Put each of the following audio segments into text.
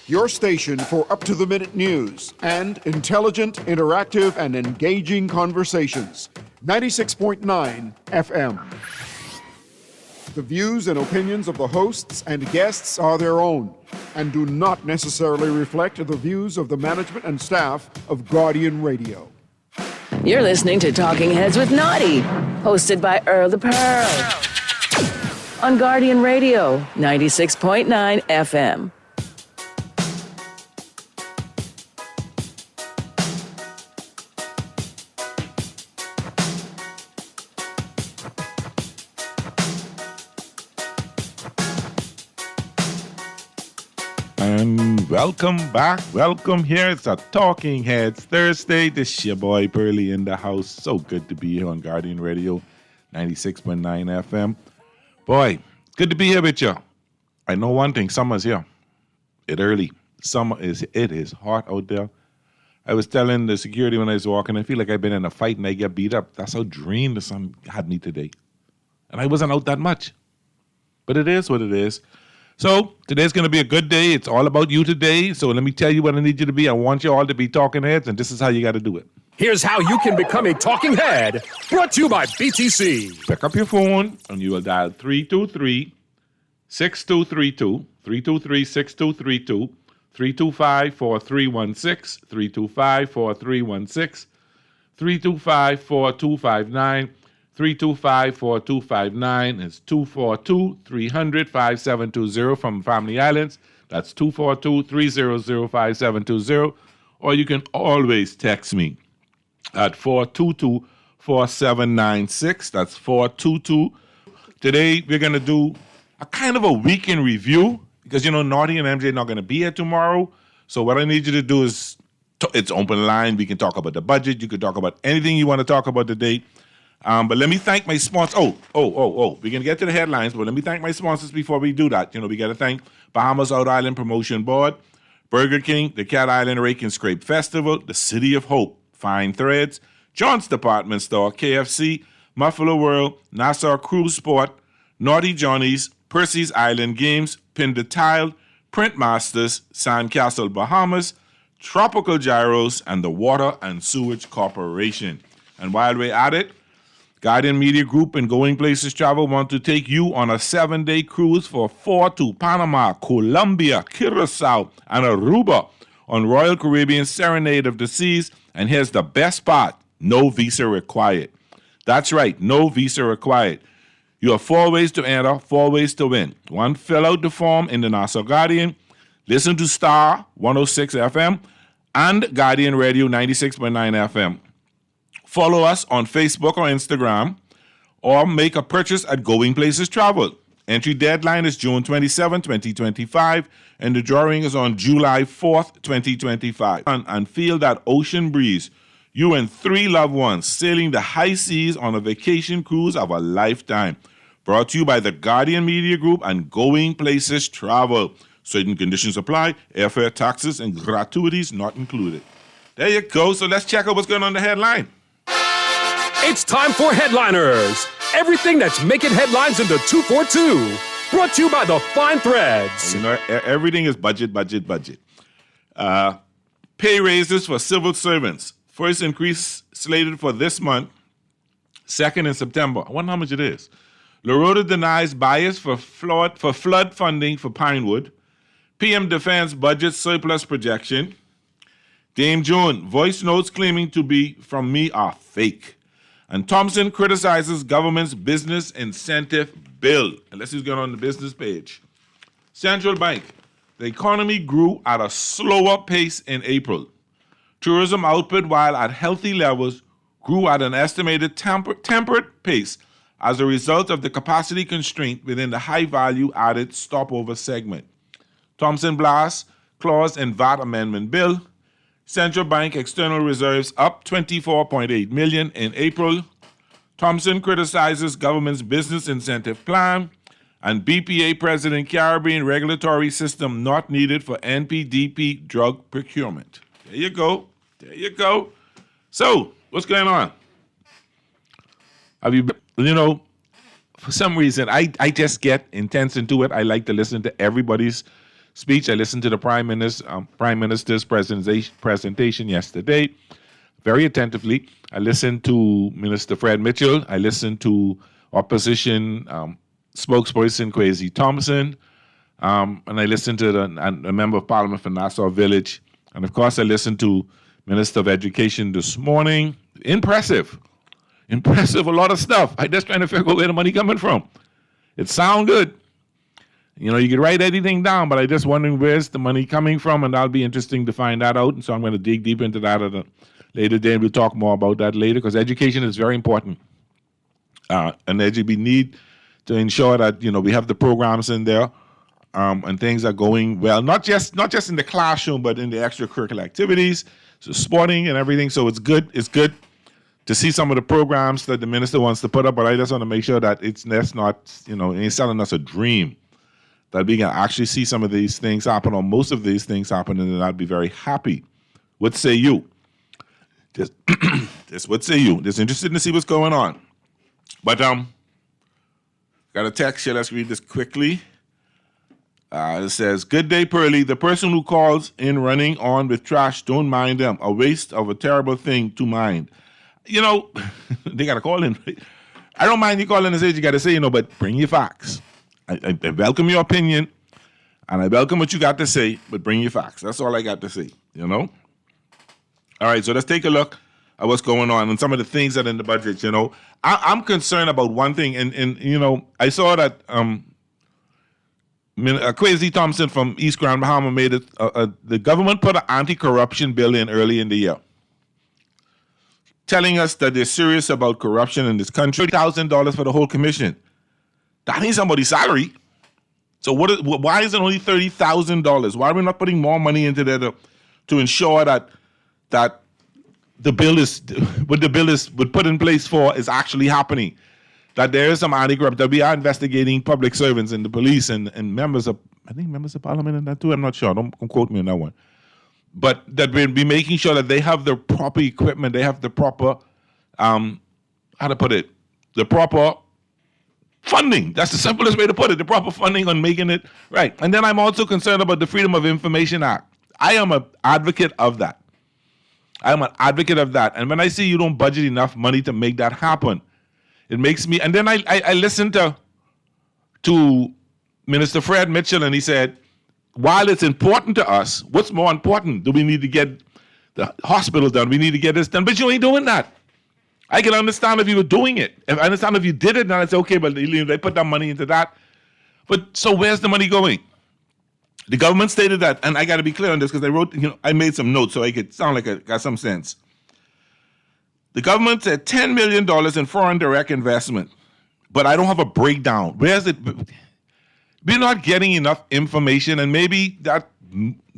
Your station for up-to-the-minute news and intelligent, interactive, and engaging conversations. 96.9 FM. The views and opinions of the hosts and guests are their own and do not necessarily reflect the views of the management and staff of Guardian Radio. You're listening to Talking Heads with Naughty, hosted by Earl the Pearl. On Guardian Radio, 96.9 FM. And welcome back. Welcome here. It's a Talking Heads Thursday. This your boy Burley in the house. So good to be here on Guardian Radio, 96.9 FM. Boy, good to be here with you. I know one thing, summer's here. It's early. It is hot out there. I was telling the security when I was walking, I feel like I've been in a fight and I get beat up. That's how drained the sun had me today. And I wasn't out that much. But it is what it is. So today's going to be a good day. It's all about you today. So let me tell you what I need you to be. I want you all to be talking heads, and this is how you got to do it. Here's how you can become a talking head. Brought to you by BTC. Pick up your phone, and you will dial 323-6232, 323-6232, 325-4316, 325-4316, 325-4259, 325-4259 is 242-300-5720 from Family Islands. That's 242-300-5720. Or you can always text me at 422-4796. That's 422. Today we're going to do a kind of a weekend review because, you know, Naughty and MJ are not going to be here tomorrow. So what I need you to do is, it's open line. We can talk about the budget. You can talk about anything you want to talk about today. But let me thank my sponsors. We're going to get to the headlines, but let me thank my sponsors before we do that. You know, we got to thank Bahamas Out Island Promotion Board, Burger King, the Cat Island Rake and Scrape Festival, the City of Hope, Fine Threads, John's Department Store, KFC, Muffalo World, Nassau Cruise Sport, Naughty Johnny's, Percy's Island Games, Pinder Tile, Print Masters, Sandcastle Bahamas, Tropical Gyros, and the Water and Sewage Corporation. And while we're at it, Guardian Media Group and Going Places Travel want to take you on a 7-day cruise for 4 to Panama, Colombia, Curacao, and Aruba on Royal Caribbean Serenade of the Seas. And here's the best part, no visa required. That's right, no visa required. You have 4 ways to enter, 4 ways to win. 1, fill out the form in the Nassau Guardian, listen to Star 106 FM and Guardian Radio 96.9 FM. Follow us on Facebook or Instagram, or make a purchase at Going Places Travel. Entry deadline is June 27, 2025, and the drawing is on July 4th, 2025. And feel that ocean breeze. You and 3 loved ones sailing the high seas on a vacation cruise of a lifetime. Brought to you by the Guardian Media Group and Going Places Travel. Certain conditions apply, airfare, taxes, and gratuities not included. There you go. So let's check out what's going on in the headline. It's time for Headliners. Everything that's making headlines in the 242. Brought to you by the Fine Threads. You know, everything is budget. Pay raises for civil servants. First increase slated for this month, 2nd in September. I wonder how much it is. LaRota denies bias for flood funding for Pinewood. PM defends budget surplus projection. Dame Joan, voice notes claiming to be from me are fake. And Thompson criticizes government's business incentive bill. And let's see who's going on the business page. Central Bank. The economy grew at a slower pace in April. Tourism output, while at healthy levels, grew at an estimated temperate pace as a result of the capacity constraint within the high-value added stopover segment. Thompson blasts clause in VAT amendment bill. Central Bank external reserves up $24.8 million in April. Thompson criticizes government's business incentive plan. And BPA President Caribbean regulatory system not needed for NPDP drug procurement. There you go. So, what's going on? For some reason, I just get intense into it. I like to listen to everybody's speech. I listened to the Prime Minister's presentation yesterday very attentively. I listened to Minister Fred Mitchell. I listened to opposition spokesperson Kwesi Thompson. And I listened to a member of Parliament for Nassau Village. And of course, I listened to Minister of Education this morning. Impressive, a lot of stuff. I just trying to figure out where the money coming from. It sound good. You know, you could write anything down, but I just wondering where's the money coming from, and that'll be interesting to find that out. And so I'm going to dig deep into that at a later day, and we'll talk more about that later, because education is very important. And we need to ensure that, you know, we have the programs in there, and things are going well, not just in the classroom, but in the extracurricular activities, so sporting and everything. So it's good to see some of the programs that the minister wants to put up, but I just want to make sure that that's not, you know, ain't selling us a dream, that we can actually see some of these things happen, or most of these things happen, and then I'd be very happy. What say you? What say you? Just interested to see what's going on. But got a text here. Let's read this quickly. It says, "Good day, Pearly. The person who calls in running on with trash, don't mind them. A waste of a terrible thing to mind." You know, they got to call in. I don't mind you calling and say what you got to say, you know, but bring your facts. I welcome your opinion, and I welcome what you got to say, but bring your facts. That's all I got to say, you know? All right, so let's take a look at what's going on and some of the things that are in the budget, you know. I'm concerned about one thing, and you know, I saw that Kwesi Thompson from East Grand Bahama made it, the government put an anti-corruption bill in early in the year, telling us that they're serious about corruption in this country. $30,000 for the whole commission. That ain't somebody's salary. So why is it only $30,000? Why are we not putting more money into there to ensure that the bill is what the bill is put in place for is actually happening? That there is some anti-corruption, that we are investigating public servants and the police and members of Parliament and that too. I'm not sure. Don't quote me on that one. But that we'll be making sure that they have the proper equipment, they have the proper, the proper funding. That's the simplest way to put it, the proper funding on making it right. And then I'm also concerned about the Freedom of Information Act. I am an advocate of that. And when I see you don't budget enough money to make that happen, it makes me, and then I listened to Minister Fred Mitchell, and he said, while it's important to us, what's more important? Do we need to get the hospital done? We need to get this done. But you ain't doing that. I can understand if you were doing it. I understand if you did it, then I'd say, okay, but they put that money into that. But so where's the money going? The government stated that, and I got to be clear on this because I made some notes so I could sound like I got some sense. The government said $10 million in foreign direct investment, but I don't have a breakdown. Where's it? We're not getting enough information, and maybe that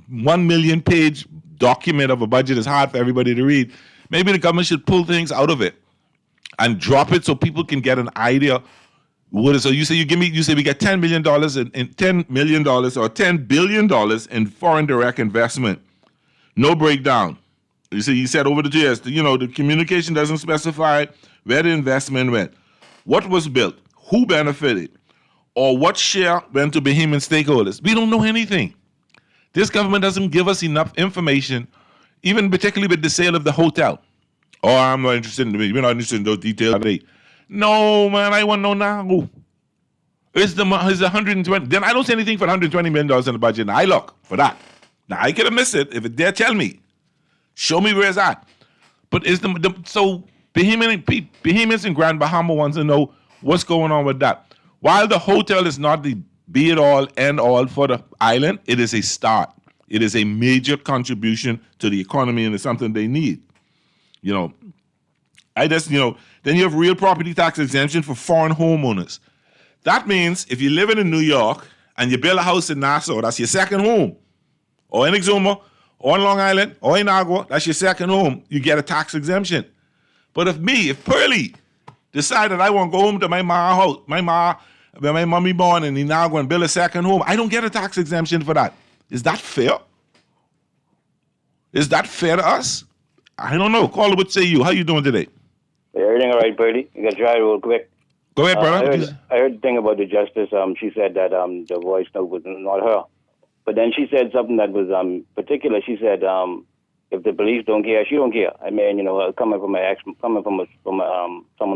1 million page document of a budget is hard for everybody to read. Maybe the government should pull things out of it and drop it so people can get an idea. So you say we get $10 million in $10 million or $10 billion in foreign direct investment. No breakdown. You said over the years, the communication doesn't specify where the investment went, what was built, who benefited, or what share went to Bahamian stakeholders. We don't know anything. This government doesn't give us enough information, even particularly with the sale of the hotel. Oh, I'm not interested in we're not interested in those details. No, man, I want to know now. It's the 120. Then I don't see anything for $120 million in the budget. Now I look for that. Now I could have missed it. If it dare tell me, show me where it's at. But so Bahamians in Grand Bahama wants to know what's going on with that. While the hotel is not the be-it-all, end-all for the island, it is a start. It is a major contribution to the economy, and it's something they need. Then you have real property tax exemption for foreign homeowners. That means if you're living in New York and you build a house in Nassau, that's your second home. Or in Exuma, or in Long Island, or in Agua, that's your second home. You get a tax exemption. But if Pearly decided I want to go home to my ma house, where my mommy born, and he now going to build a second home, I don't get a tax exemption for that. Is that fair? Is that fair to us? I don't know. Caller, what say you? How you doing today? Everything all right, Birdie? You got to try real quick. Go ahead, brother. I heard the thing about the justice. She said that the voice note was not her. But then she said something that was particular. She said, if the police don't care, she don't care. I mean, coming from someone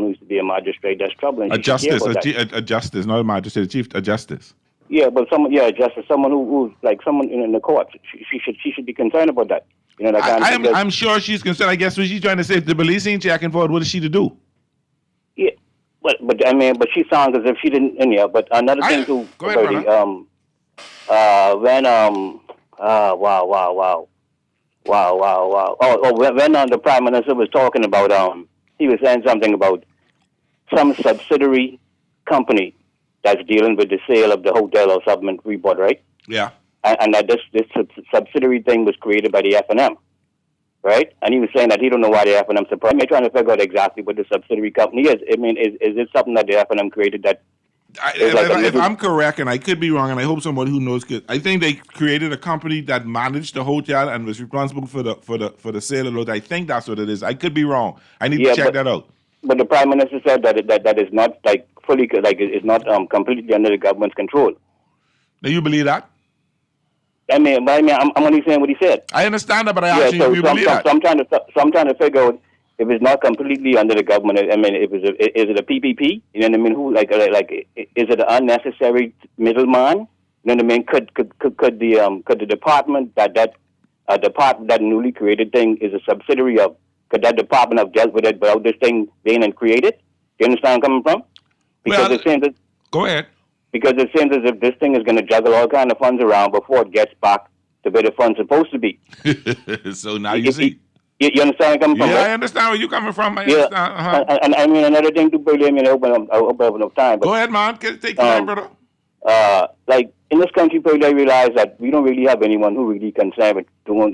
who used to be a magistrate, that's troubling. A justice, a justice, not a magistrate, a justice. Yeah, but a justice, someone who's like someone in the court. She should be concerned about that. That kind of I'm sure she's concerned. I guess what she's trying to say, if the police ain't checking for it, what is she to do? Yeah, but she sounds as if she didn't. But another thing too. Go ahead, brother. Wow. When the Prime Minister was talking about, he was saying something about some subsidiary company that's dealing with the sale of the hotel or something we bought, right? Yeah. And that this subsidiary thing was created by the F&M, right? And he was saying that he don't know why the F&M surprised. I'm trying to figure out exactly what the subsidiary company is. I mean, is it something that the F&M created that? If I'm correct, and I could be wrong, and I hope someone who knows could, I think they created a company that managed the hotel and was responsible for the sale of the hotel. I think that's what it is. I could be wrong. I need to check that out. But the Prime Minister said that is not fully it's not completely under the government's control. Do you believe that? I'm only saying what he said. I understand that, but I asked you if you believe that. So I'm trying to figure out if it's not completely under the government. I mean, is it a PPP? You know what I mean? Who is it an unnecessary middleman? You know what I mean? Could the department that newly created thing is a subsidiary of? Could that department have dealt with it without this thing being created? Do you understand where I'm coming from? Because go ahead. Because it seems as if this thing is going to juggle all kind of funds around before it gets back to where the fund's supposed to be. So now you see. You understand where I'm coming from? Yeah, right? I understand where you're coming from. And I mean, another thing to believe me, I hope I have enough time. But, go ahead, man. Take your time, brother. Like in this country, people realize that we don't really have anyone who really concerned with doing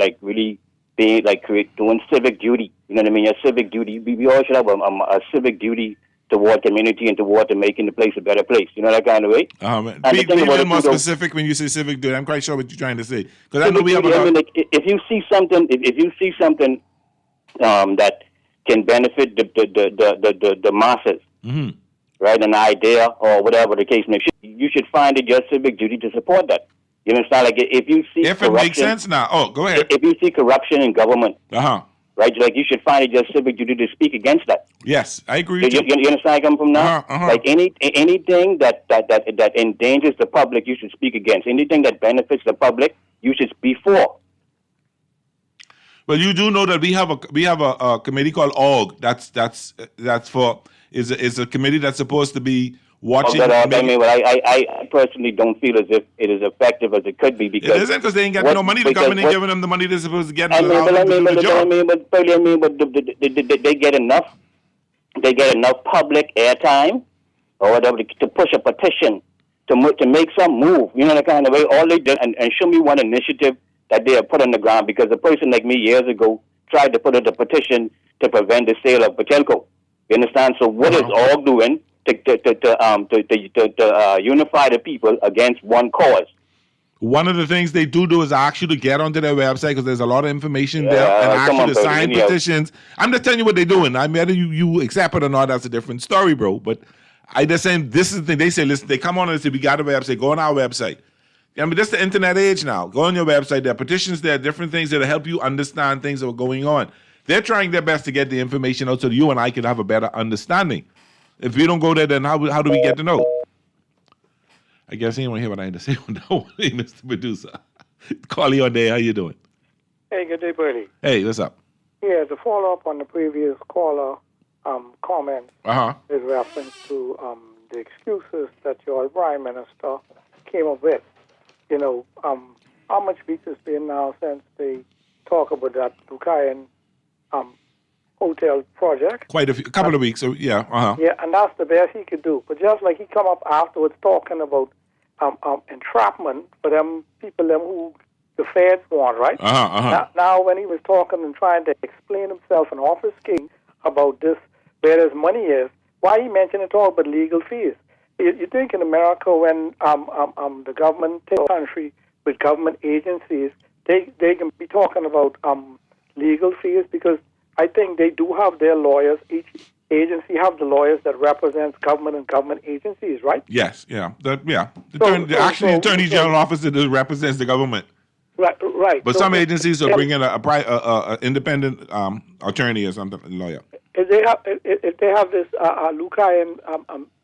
doing civic duty. You know what I mean? A civic duty. We all should have a civic duty toward community and toward making the place a better place. You know that kind of way. Be a little more specific when you say civic duty. I'm quite sure what you're trying to say, because I know we have if you see something, that can benefit the masses, mm-hmm. right? An idea or whatever the case may be, you should find it your civic duty to support that. You understand? Like if you see if it makes sense now. Oh, go ahead. If you see corruption in government, right? Like you should find it your civic duty to speak against that. Yes, I agree. You understand where I come from now? Like anything that endangers the public, you should speak against. Anything that benefits the public, you should speak for. Well, you do know that we have a committee called ORG. That's for is a committee that's supposed to be watching. I personally don't feel as if it is effective as it could be, because it isn't, because they ain't getting no money. The government ain't giving them the money they're supposed to get. But they get enough. They get enough public airtime or whatever to push a petition to make some move. You know, the kind of way. All they did and show me one initiative that they have put on the ground, because a person like me years ago tried to put out a petition to prevent the sale of Patelco. You understand? So what is ORG doing to unify the people against one cause? One of the things they do is ask you to get onto their website, because there's a lot of information there, and ask you to sign petitions. I'm just telling you what they're doing. I mean, whether you accept it or not, that's a different story, bro. But I just saying, this is the thing. They say, listen, they come on and say, we got a website. Go on our website. I mean, this is the internet age now. Go on your website. There are petitions. There are different things that'll help you understand things that are going on. They're trying their best to get the information out so that you and I can have a better understanding. If we don't go there, then how do we get to know? I guess he didn't want to hear what I had to say. No, Mr. Producer. Carly on there, how you doing? Hey, good day, Bertie. Hey, what's up? Yeah, to follow up on the previous caller comment with reference to the excuses that your Prime Minister came up with. You know, how much weeks it's been now since they talk about that Buchanan hotel project? Quite a couple of weeks. So yeah, Yeah, and that's the best he could do. But just like he come up afterwards talking about entrapment for them people who the feds want, right? Now, when he was talking and trying to explain himself and office king about this, where his money is, why he mentioned it all but legal fees? You think in America when the government takes the country with government agencies, they can be talking about legal fees, because I think they do have their lawyers. agency have the lawyers that represents government and government agencies, right? Yes, yeah. The Attorney General office that represents the government. Right. But some agencies will bring in a independent attorney or something, lawyer. If they have this Lucayan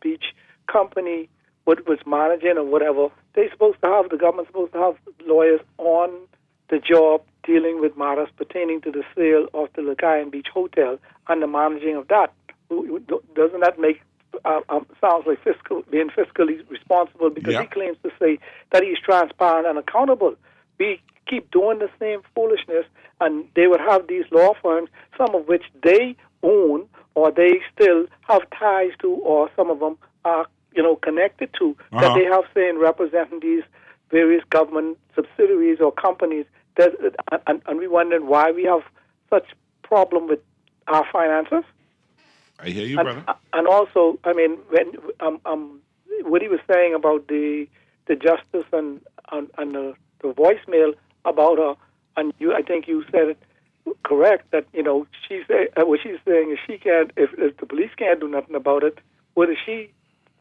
Beach company, what was managing or whatever, the government's supposed to have lawyers on the job dealing with matters pertaining to the sale of the Lucayan Beach Hotel and the managing of that. Doesn't that make sounds like being fiscally responsible? Because he claims to say that he's transparent and accountable. We keep doing the same foolishness, and they would have these law firms, some of which they own or they still have ties to, or some of them are, connected to, that they have say in representing these various government subsidiaries or companies. And we wondered why we have such problem with our finances. I hear you, brother. And also, I mean, when what he was saying about the justice and the voicemail about her, and I think you said it correct, that what she's saying is she can't, if the police can't do nothing about it, what is she,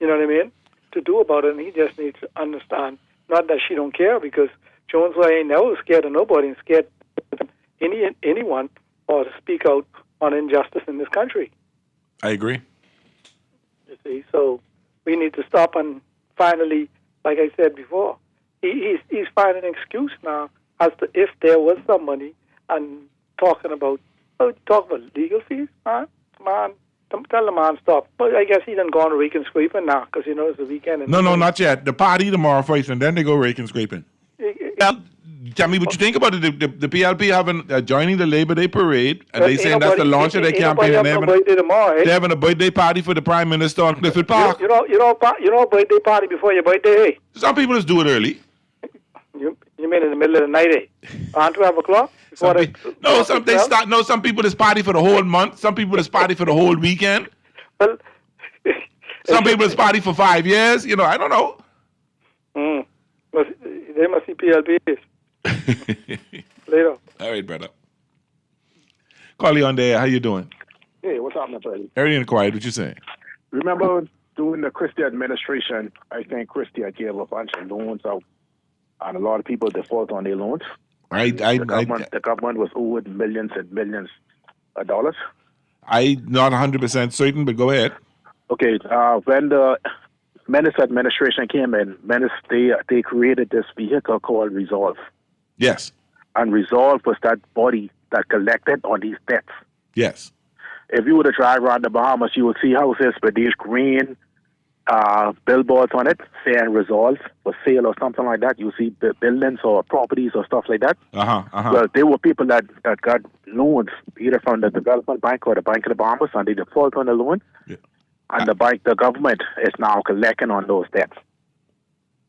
to do about it? And he just needs to understand, not that she don't care, because Jones ain't never scared of nobody and scared of anyone or to speak out on injustice in this country. I agree. You see, so we need to stop and finally, like I said before, he's finding an excuse now as to if there was some money and talking about legal fees, man. Tell the man stop. But I guess he done gone raking scraping now because it's the weekend. No, not yet. The party tomorrow first, and then they go raking scraping. Tell me what you think about it. The PLP having joining the Labor Day parade, and they saying that's the launch of their campaign. And they're having a birthday party for the Prime Minister on Clifford Park. You know, birthday party before your birthday. Eh? Some people just do it early. You mean in the middle of the night, eh? Around 12 o'clock? Some people just party for the whole month. Some people just party for the whole weekend. Well, some people just party for 5 years. I don't know. They must see PLPs. Later. All right, brother. Call you on there. How you doing? Hey, what's up, my buddy? Everything quiet. What you saying? Remember during the Christie administration, I think Christie gave a bunch of loans out, and a lot of people default on their loans. The government was owed millions and millions of dollars. I'm not 100% certain, but go ahead. Okay, when the Menace administration came in, they created this vehicle called Resolve. Yes. And Resolve was that body that collected on these debts. Yes. If you were to drive around the Bahamas, you would see houses with these green billboards on it saying Resolve for sale or something like that. You see buildings or properties or stuff like that. Well, they were people that got loans either from the Development Bank or the Bank of the Bahamas, and they default on the loan. Yeah. And the government is now collecting on those debts.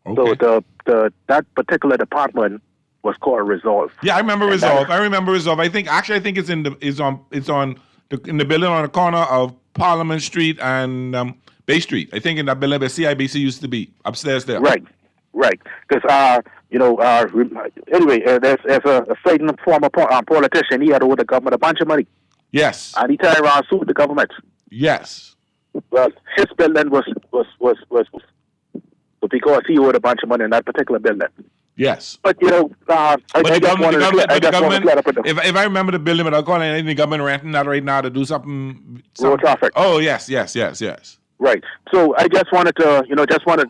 Okay. So that particular department was called Resolve. Yeah, I remember Resolve. I think it's in the building on the corner of Parliament Street and Bay Street. I think in that building where CIBC used to be upstairs there. Right. Because anyway, there's a certain former politician. He had owed the government a bunch of money. Yes. And he turned around and sued the government. Yes. Well, his building was because he owed a bunch of money in that particular building. Yes. But, if I remember the building, but I'll call it the government renting that right now to do something. Road traffic. Oh, yes. Right. So I just wanted to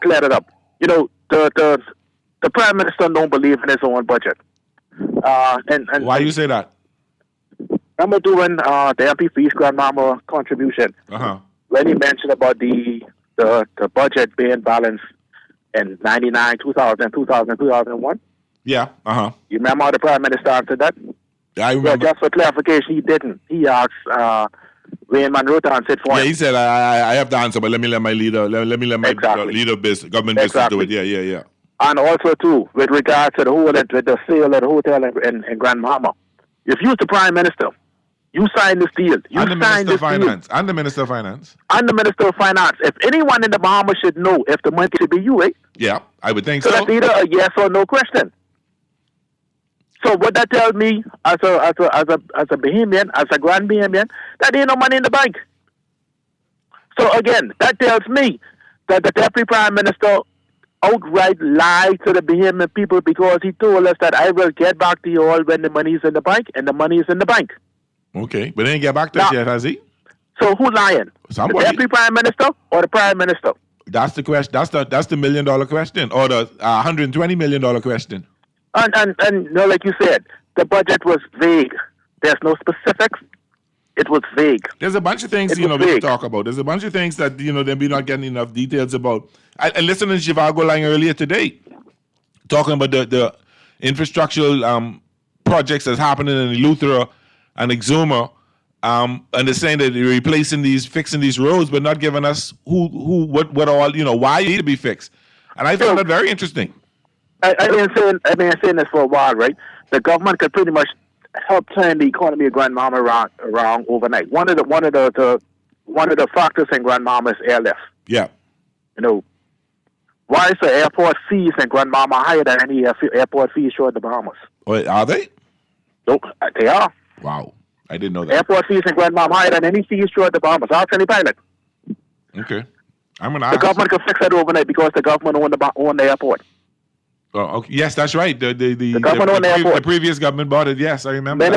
clear it up. The Prime Minister don't believe in his own budget. And why you say that? Remember doing the MP for East Grandmama contribution. When he mentioned about the budget being balanced in 99, 2000, 2001? Yeah, You remember how the Prime Minister answered that? I remember. Well, just for clarification, he didn't. He asked Wayne Monroe to answer it for him. Yeah, he said, I have the answer, but let me let my leader, leader business, government business do it. Yeah. And also, too, with regard to with the sale of the hotel in Grand Bahama, if you was the Prime Minister, you signed this deal. And the Minister of Finance. And the Minister of Finance. If anyone in the Bahamas should know if the money should be you, eh? Yeah, I would think so. That's either a yes or no question. So what that tells me as a Bahamian, as a Grand Bahamian, that ain't no money in the bank. So again, that tells me that the Deputy Prime Minister outright lied to the Bahamian people because he told us that I will get back to you all when the money is in the bank, and the money is in the bank. Okay, but they didn't get back to us yet, has he? So who's lying? Somebody. The Deputy Prime Minister or the Prime Minister? That's the question. That's the $1 million question, or the $120 million question. And like you said, the budget was vague. There's no specifics. It was vague. There's a bunch of things, we can talk about. There's a bunch of things that, they'll be not getting enough details about. I listened to Zhivago Lang earlier today, talking about the infrastructural projects that's happening in Eleuthera and Exuma, and they're saying that they're fixing these roads, but not giving us what all, why it need to be fixed. And I found that very interesting. I've been saying this for a while, right? The government could pretty much help turn the economy of Grand Bahama around overnight. One of the factors in Grand Bahama is airlift. Yeah. Why is the airport fees in Grand Bahama higher than any airport fees throughout the Bahamas? Wait, are they? Nope, they are. Wow, I didn't know that. Airport fees in Grand Bahama higher than any fees throughout the Bahamas. Ask any pilot. Okay, I'm gonna. The government can fix that overnight because the government own the airport. Oh, okay. Yes, that's right. The government owned the airport. The previous government bought it. Yes, I remember.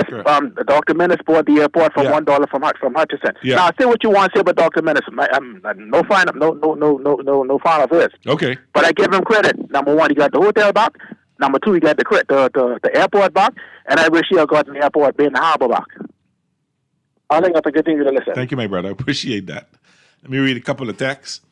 Dr. Menace bought the airport for $1 from Hutchison. Yeah. Now, say what you want to say about Dr. Menace. No fan of his. Okay. But I give him credit. Number one, he got the hotel back. Number two, he got the airport back. And I wish he had gotten the airport in the harbor back. I think that's a good thing to listen. Thank you, my brother. I appreciate that. Let me read a couple of texts.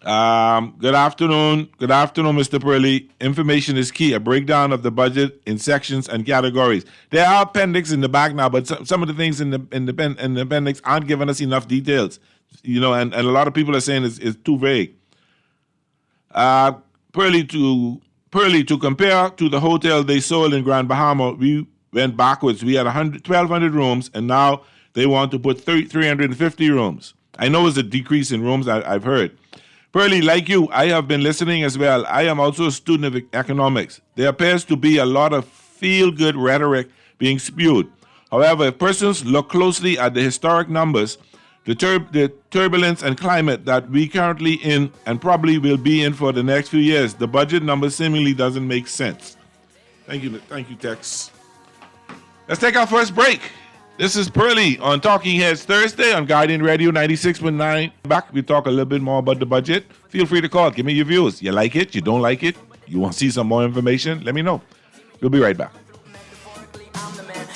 Good afternoon, Mr. Purley. Information is key. A breakdown of the budget in sections and categories. There are appendix in the back now, but some of the things in the appendix aren't giving us enough details. And a lot of people are saying it's too vague. Purley, to compare to the hotel they sold in Grand Bahama, we went backwards. We had 1,200 rooms, and now they want to put 350 rooms. I know it's a decrease in rooms, I've heard. Purley, like you, I have been listening as well. I am also a student of economics. There appears to be a lot of feel-good rhetoric being spewed. However, if persons look closely at the historic numbers, the turbulence and climate that we currently in and probably will be in for the next few years, the budget number seemingly doesn't make sense. Thank you, Tex. Let's take our first break. This is Purley on Talking Heads Thursday on Guardian Radio 96.9. Back, we talk a little bit more about the budget. Feel free to call. Give me your views. You like it? You don't like it? You want to see some more information? Let me know. We'll be right back.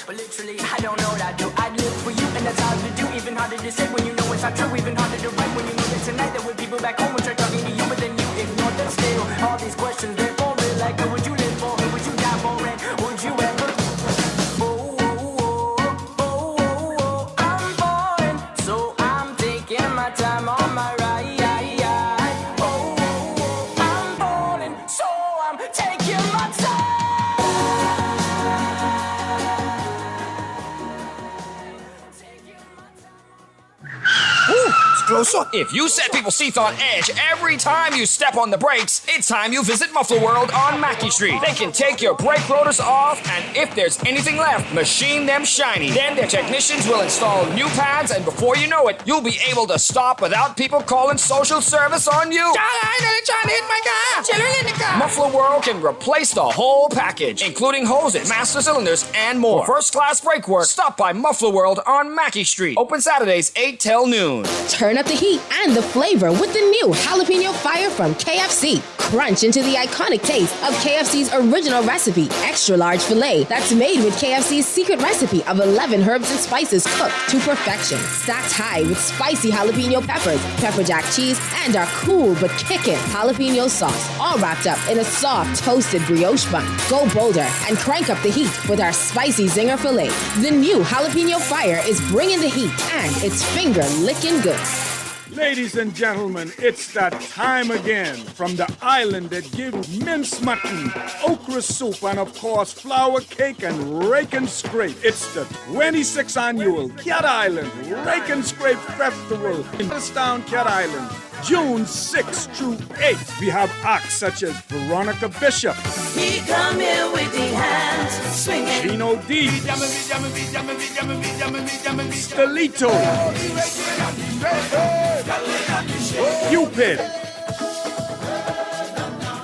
I don't know what I do. I live for you, and that's hard to do. Even harder to say when you know it's not true. Even harder to write when you know that tonight there were people back home which are talking to you, but then you ignore them still. All these questions, they're for real. Like, who would you live for? Who would you die for? And would you ever? I'm boring, so I'm taking my time on my ride. I'm boring, so I'm taking my time. Closer. If you set people's seats on edge every time you step on the brakes, it's time you visit Muffler World on Mackey Street. They can take your brake rotors off, and if there's anything left, machine them shiny. Then their technicians will install new pads, and before you know it, you'll be able to stop without people calling social service on you. I know they're trying to hit my car. Children in the car. Muffler World can replace the whole package, including hoses, master cylinders, and more. For first-class brake work, stop by Muffler World on Mackey Street. Open Saturdays 8 till noon. Turn up the heat and the flavor with the new Jalapeno Fire from KFC. Crunch into the iconic taste of KFC's original recipe, extra large filet that's made with KFC's secret recipe of 11 herbs and spices cooked to perfection. Stacked high with spicy jalapeno peppers, pepper jack cheese, and our cool but kickin' jalapeno sauce, all wrapped up in a soft toasted brioche bun. Go bolder and crank up the heat with our spicy zinger filet. The new Jalapeno Fire is bringing the heat, and it's finger-licking good. Ladies and gentlemen, it's that time again from the island that gives mince mutton, okra soup, and of course flour cake and rake and scrape. It's the 26th annual Cat Island Rake and Scrape Festival in Town, Cat Island, June 6th through 8th. We have acts such as Veronica Bishop. He come here with the hands, Chino D, Stelito, Cupid,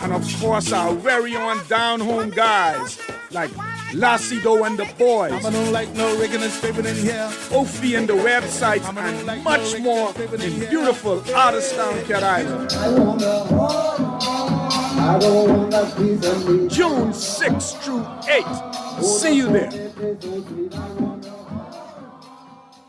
and of course our very own down-home guys like Lacido and the Boys, I don't like no rigging and scraping in here. Ophi and the website, and like much no more rigging in here. beautiful Artistown, Cat Island. June 6th through 8th. See you there.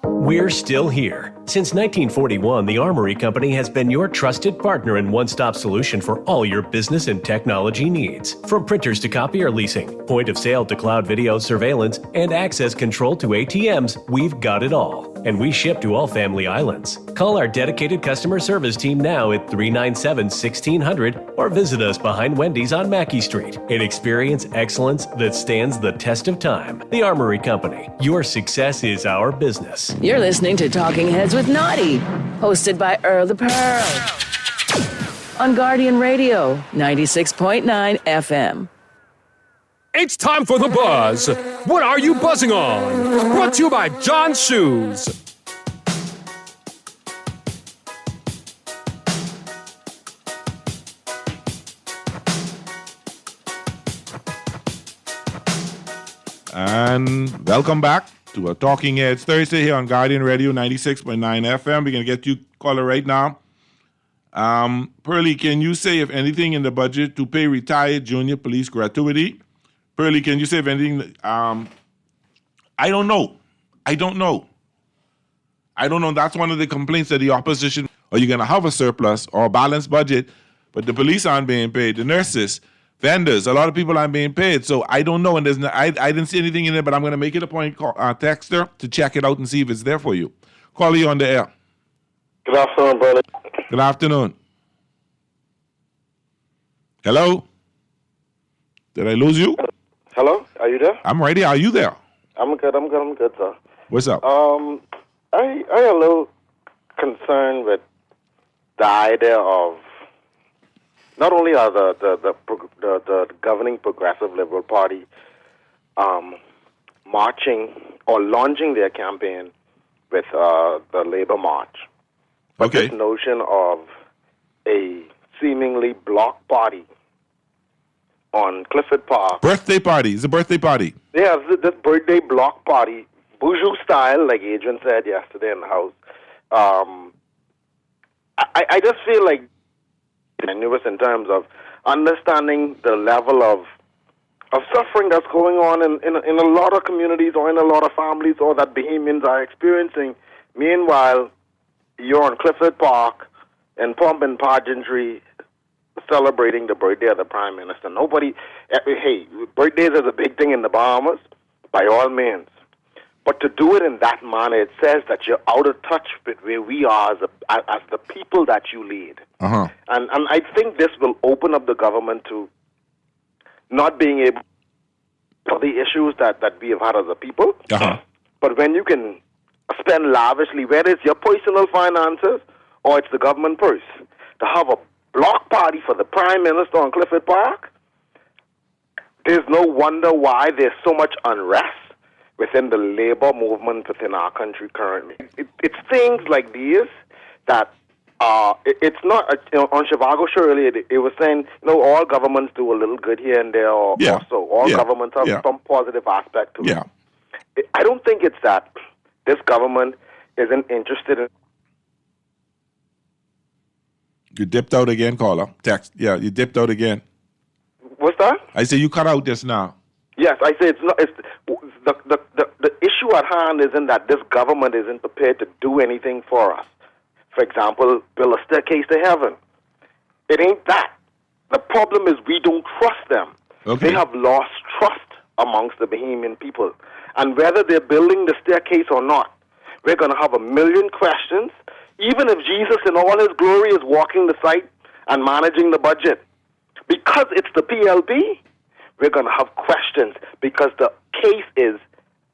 We're still here. Since 1941, the Armory Company has been your trusted partner and one-stop solution for all your business and technology needs. From printers to copier leasing, point of sale to cloud video surveillance, and access control to ATMs, we've got it all. And we ship to all family islands. Call our dedicated customer service team now at 397-1600 or visit us behind Wendy's on Mackey Street and experience excellence that stands the test of time. The Armory Company. Your success is our business. You're listening to Talking Heads with Naughty, hosted by Earl the Pearl. On Guardian Radio, 96.9 FM. It's time for The Buzz. What are you buzzing on? Brought to you by John's Shoes. And welcome back to a Talking Heads Thursday here on Guardian Radio 96.9 FM. We're going to get you caller right now. Pearlie, can you say if anything in the budget to pay retired junior police gratuity? Pearlie, can you say if anything? I don't know. That's one of the complaints of the opposition. Are you going to have a surplus or a balanced budget, but the police aren't being paid, the nurses, vendors, a lot of people aren't being paid. So I don't know, and I didn't see anything in there, but I'm going to make it a point, text her to check it out and see if it's there for you. Call you on the air. Good afternoon, brother. Good afternoon. Hello? Did I lose you? Hello, are you there? I'm ready. Are you there? I'm good, sir. What's up? I a little concerned with the idea of not only are the governing Progressive Liberal Party marching or launching their campaign with the Labor March, but okay. This notion of a seemingly block party on Clifford Park. Birthday party. It's a birthday party. Yeah, this birthday block party, bourgeois style, like Adrian said yesterday in the house. I just feel like tenuous in terms of understanding the level of suffering that's going on in a lot of communities or in a lot of families or that Bahamians are experiencing. Meanwhile, you're on Clifford Park in pomp and pageantry celebrating the birthday of the Prime Minister. Hey, birthdays is a big thing in the Bahamas, by all means. But to do it in that manner, it says that you're out of touch with where we are as the people that you lead. Uh-huh. And I think this will open up the government to not being able for the issues that we have had as a people. Uh-huh. But when you can spend lavishly, whether it's your personal finances or it's the government purse, to have a block party for the Prime Minister on Clifford Park, there's no wonder why there's so much unrest within the labor movement within our country currently. It's things like these that it's not, on Chicago show earlier, it was saying, all governments do a little good here and there, or so. All governments have some positive aspect to it. I don't think it's that this government isn't interested in. You dipped out again, caller. Text. Yeah, you dipped out again. What's that? I say you cut out just now. Yes, I say it's not. It's the issue at hand isn't that this government isn't prepared to do anything for us. For example, build a staircase to heaven. It ain't that. The problem is we don't trust them. Okay. They have lost trust amongst the Bahamian people. And whether they're building the staircase or not, we're going to have a million questions, even if Jesus in all his glory is walking the site and managing the budget. Because it's the PLP, we're going to have questions because the case is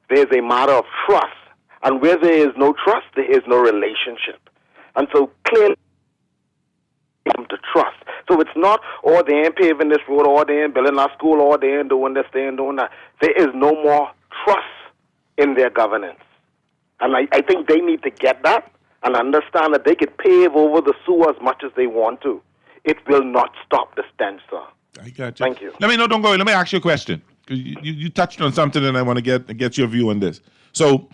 there's a matter of trust. And where there is no trust, there is no relationship. And so clearly, to trust. So it's not, oh, they ain't paving this road, or they ain't building our school, or they ain't doing this, they ain't doing that. There is no more trust in their governance. And I think they need to get that and understand that they could pave over the sewer as much as they want to. It will not stop the stench, sir. I got you. Thank you. Don't go. Let me ask you a question. You touched on something, and I want to get your view on this. So,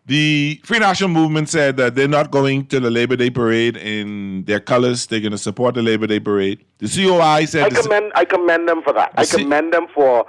the Free National Movement said that they're not going to the Labor Day parade in their colors. They're going to support the Labor Day parade. The COI said... I commend them for that. I commend them for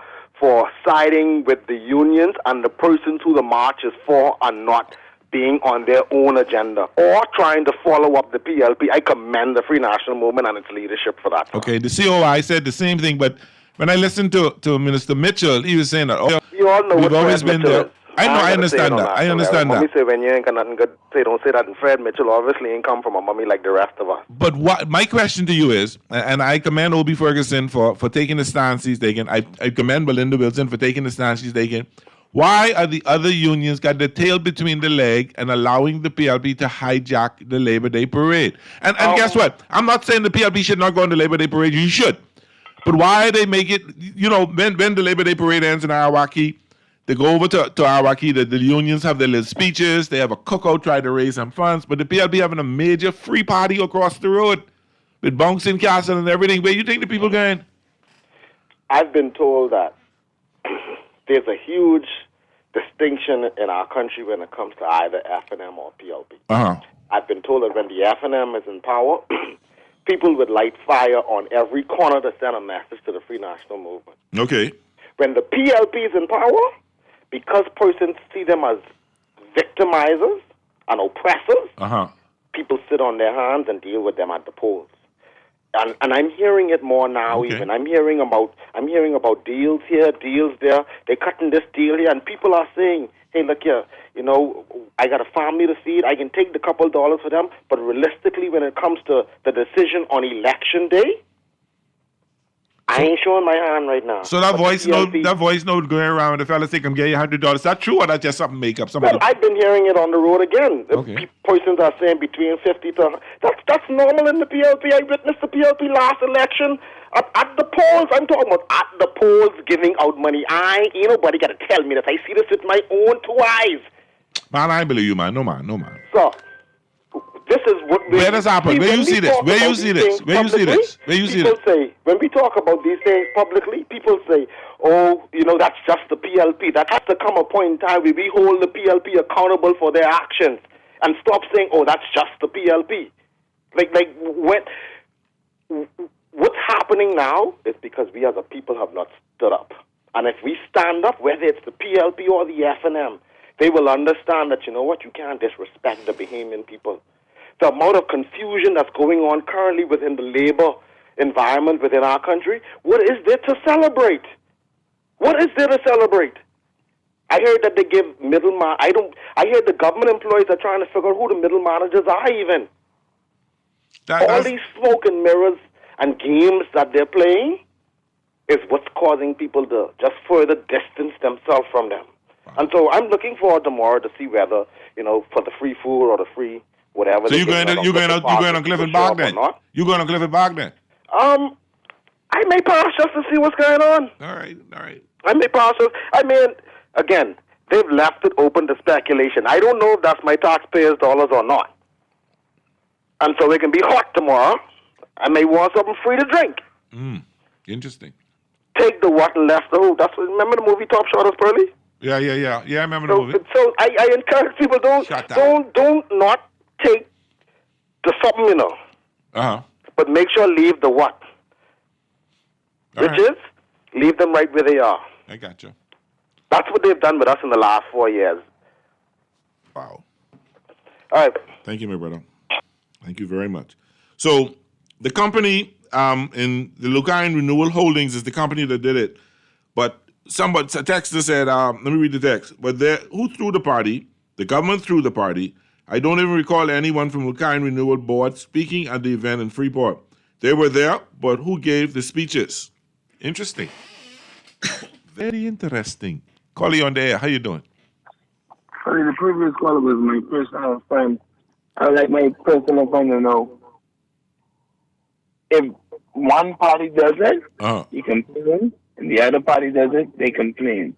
siding with the unions and the persons who the march is for are not being on their own agenda or trying to follow up the PLP. I commend the Free National Movement and its leadership for that. Okay, the COI said the same thing, but when I listened to Minister Mitchell, he was saying that... you all know we've what always Fred been Mitchell there. is. I understand that. I understand that. Mommy say when you ain't got nothing good, don't say that. And Fred Mitchell obviously ain't come from a mummy like the rest of us. But what my question to you is, and I commend Obie Ferguson for taking the stance he's taken. I commend Belinda Wilson for taking the stance she's taken. Why are the other unions got the tail between the leg and allowing the PLP to hijack the Labor Day parade? And guess what? I'm not saying the PLP should not go on the Labor Day parade. You should. But why they make it, when the Labor Day parade ends in Arawaki, they go over to Arawaki, the unions have their little speeches, they have a cookout, try to raise some funds, but the PLP having a major free party across the road with bouncing castle and everything. Where you think the people going? I've been told that there's a huge distinction in our country when it comes to either FNM or PLP. Uh-huh. I've been told that when the FNM is in power, people would light fire on every corner to send a message to the Free National Movement. Okay. When the PLP is in power, because persons see them as victimizers and oppressors, people sit on their hands and deal with them at the polls. And I'm hearing it more now. Okay. Even I'm hearing about deals here, deals there. They're cutting this deal here, and people are saying, "Hey, look here, I got a family to feed. I can take the couple dollars for them, but realistically, when it comes to the decision on election day, I ain't showing my hand right now." So that voice note going around, the fella say, "Come get your $100." Is that true, or that's just something make up? Well, I've been hearing it on the road again. Okay. Persons are saying between 50 to... That's normal in the PLP. I witnessed the PLP last election at the polls. I'm talking about at the polls giving out money. Ain't nobody got to tell me this. I see this with my own two eyes. Man, I believe you, man. No, man. So, this is what... Where does happen? Where you see this? Where you see this? Where you see this? Where you see this? People say, when we talk about these things publicly, people say, oh, that's just the PLP. That has to come a point in time where we hold the PLP accountable for their actions and stop saying, oh, that's just the PLP. What's happening now is because we as a people have not stood up. And if we stand up, whether it's the PLP or the FNM, they will understand that, you can't disrespect the Bahamian people. The amount of confusion that's going on currently within the labor environment within our country, what is there to celebrate? What is there to celebrate? I heard that they give middleman. I heard the government employees are trying to figure out who the middle managers are even. All these smoke and mirrors and games that they're playing is what's causing people to just further distance themselves from them. Wow. And so I'm looking forward tomorrow to see whether, for the free food or the free whatever. So you're going on Clifford Park then? You going on Clifford Park then? I may pass just to see what's going on. All right. I may pass just. Again, they've left it open to speculation. I don't know if that's my taxpayers' dollars or not. And so it can be hot tomorrow. I may want something free to drink. Interesting. Take the what and left the who. Remember the movie Top Shot of Pearly? Yeah, I remember the movie. So I encourage people, don't not take the something, but make sure leave the what. Which is, leave them right where they are. I got you. That's what they've done with us in the last 4 years. Wow. All right. Thank you, my brother. Thank you very much. So the company in the Lucayan Renewal Holdings is the company that did it. But a texter said, let me read the text. But who threw the party? The government threw the party. I don't even recall anyone from Lucayan Renewal Board speaking at the event in Freeport. They were there, but who gave the speeches? Interesting. Very interesting. Callie on the air. How you doing? The previous caller was my personal friend. I would like my personal friend to know if one party does it, you complain, and the other party does it, they complain.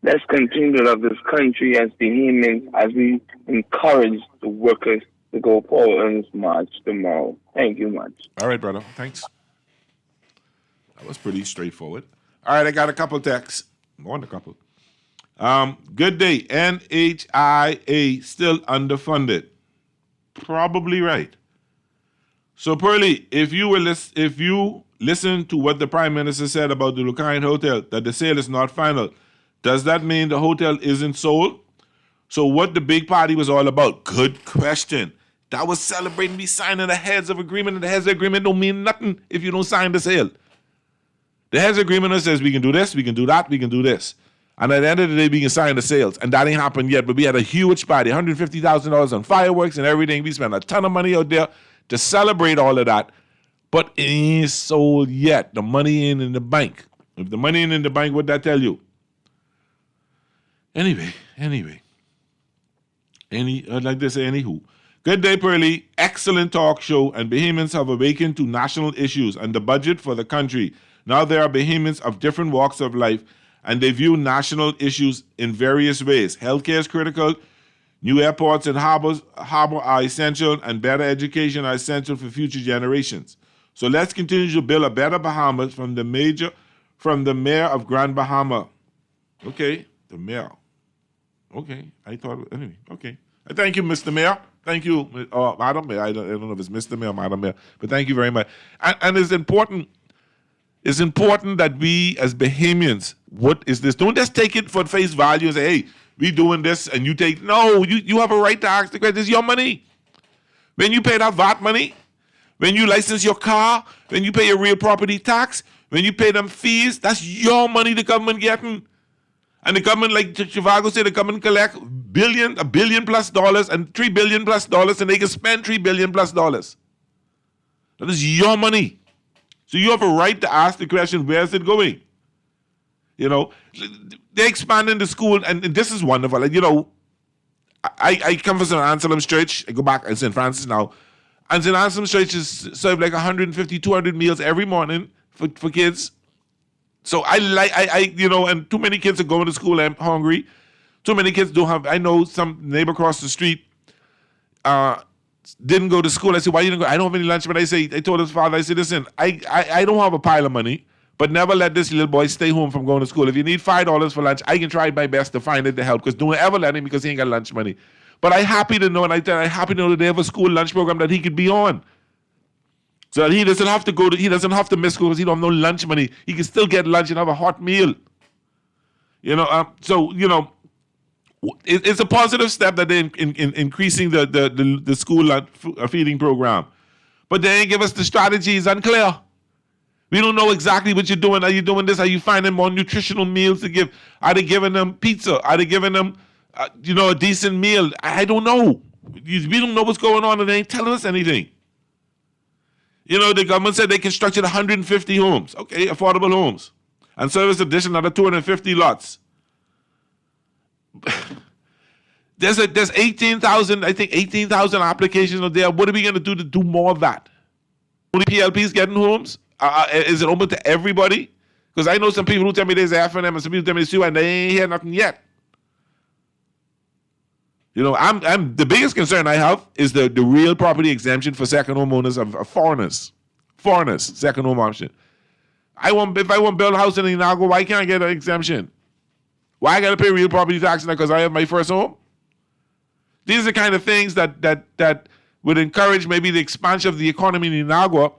Let's continue to love this country as Bahamians, as we encourage the workers to go forward on this march tomorrow. Thank you much. All right, brother. Thanks. That was pretty straightforward. All right, I got a couple texts. More than a couple. Good day. NHIA still underfunded. Probably right. So, Pearlie, if you listen to what the Prime Minister said about the Lucaine Hotel, that the sale is not final, does that mean the hotel isn't sold? So what the big party was all about? Good question. That was celebrating me signing the heads of agreement, and the heads of agreement don't mean nothing if you don't sign the sale. The heads of agreement says we can do this, we can do that, we can do this. And at the end of the day, we can sign the sales. And that ain't happened yet, but we had a huge party, $150,000 on fireworks and everything. We spent a ton of money out there to celebrate all of that, but it ain't sold yet. The money ain't in the bank. If the money ain't in the bank, what that tell you? Anyway. I'd like to say anywho. Good day, Pearlie. Excellent talk show, and Bahamians have awakened to national issues and the budget for the country. Now there are Bahamians of different walks of life, and they view national issues in various ways. Healthcare is critical. New airports and harbor are essential, and better education are essential for future generations. So let's continue to build a better Bahamas from the mayor of Grand Bahama. Okay, the mayor. Okay, anyway, okay. I thank you, Mr. Mayor. Thank you, Madam Mayor. I don't know if it's Mr. Mayor or Madam Mayor, but thank you very much. And it's important that we as Bahamians, what is this? Don't just take it for face value and say, hey, we doing this, and you take, no, you have a right to ask the question. It's your money. When you pay that VAT money, when you license your car, when you pay your real property tax, when you pay them fees, that's your money the government getting. And the government, like Chivago said, the government collect $1 billion plus and $3 billion plus, and they can spend $3 billion plus. That is your money. So you have a right to ask the question, where is it going? You know, they're expanding the school, and this is wonderful. Like, you know, I come from St. Anselm's Church. I go back in St. Francis now. And St. Anselm's Church is serve like 150, 200 meals every morning for kids. So I you know, and too many kids are going to school and hungry. Too many kids don't have. I know some neighbor across the street didn't go to school. I said, why you didn't go? I don't have any lunch. But I told his father, I said, listen, I don't have a pile of money, but never let this little boy stay home from going to school. If you need $5 for lunch, I can try my best to find it to help, because don't ever let him, because he ain't got lunch money. But I'm happy to know, and I'm happy to know that they have a school lunch program that he could be on. So that he doesn't have to he doesn't have to miss school because he don't have no lunch money. He can still get lunch and have a hot meal. You know, so, you know, it's a positive step that they're increasing the school feeding program. But they ain't give us the strategies, unclear. We don't know exactly what you're doing. Are you doing this? Are you finding more nutritional meals to give? Are they giving them pizza? Are they giving them, a decent meal? I don't know. We don't know what's going on, and they ain't telling us anything. You know, the government said they constructed 150 homes, okay, affordable homes, and service addition another 250 lots. There's 18,000, I think 18,000 applications out there. What are we going to do more of that? Only PLPs getting homes? Is it open to everybody? Because I know some people who tell me there's F&M, and some people tell me there's and they ain't hear nothing yet. You know, I'm the biggest concern I have is the real property exemption for second homeowners of foreigners, second home option. If I want to build a house in Inago, why can't I get an exemption? Why I got to pay real property tax now because I have my first home? These are the kind of things that would encourage maybe the expansion of the economy in Inagua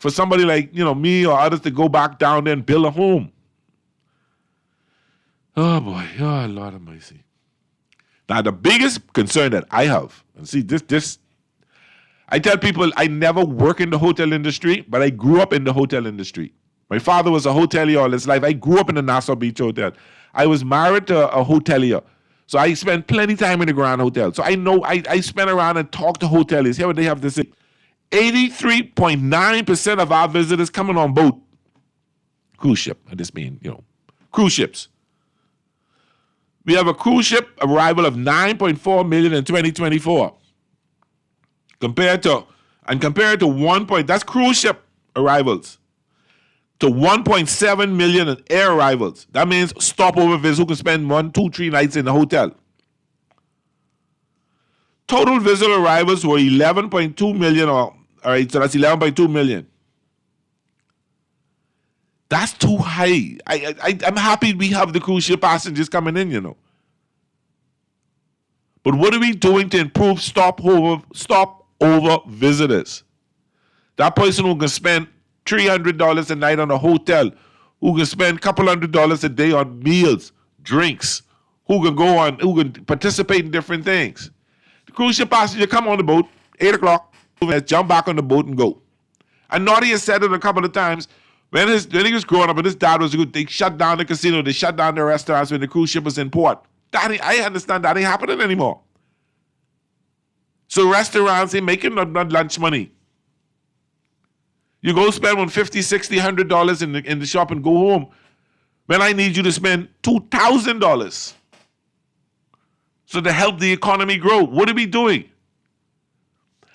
for somebody like, you know, me or others to go back down there and build a home. Oh boy, oh Lord of mercy. Now, the biggest concern that I have, and see, this, I tell people I never work in the hotel industry, but I grew up in the hotel industry. My father was a hotelier all his life. I grew up in the Nassau Beach Hotel. I was married to a hotelier. So I spent plenty of time in the Grand Hotel. So I know I spent around and talked to hoteliers. Hear what they have to say. 83.9% of our visitors coming on boat. Cruise ship. I just mean, you know, cruise ships. We have a cruise ship arrival of 9.4 million in 2024. Compared to 1 point, that's cruise ship arrivals. to 1.7 million in air arrivals. That means stopover visitors who can spend 1, 2, 3 nights in the hotel. Total visitor arrivals were 11.2 million. All right, so that's 11.2 million. That's too high. I'm happy we have the cruise ship passengers coming in, you know. But what are we doing to improve stopover visitors? That person who can spend $300 a night on a hotel, who can spend a couple $100 a day on meals, drinks, who can participate in different things. The cruise ship passenger come on the boat, 8 o'clock, jump back on the boat and go. And Naughty has said it a couple of times. When he was growing up and his dad was good, they shut down the casino, they shut down the restaurants when the cruise ship was in port. I understand that ain't happening anymore. So restaurants ain't making not lunch money. You go spend $50, $60, $100 in the shop and go home. When I need you to spend $2,000 so to help the economy grow. What are we doing?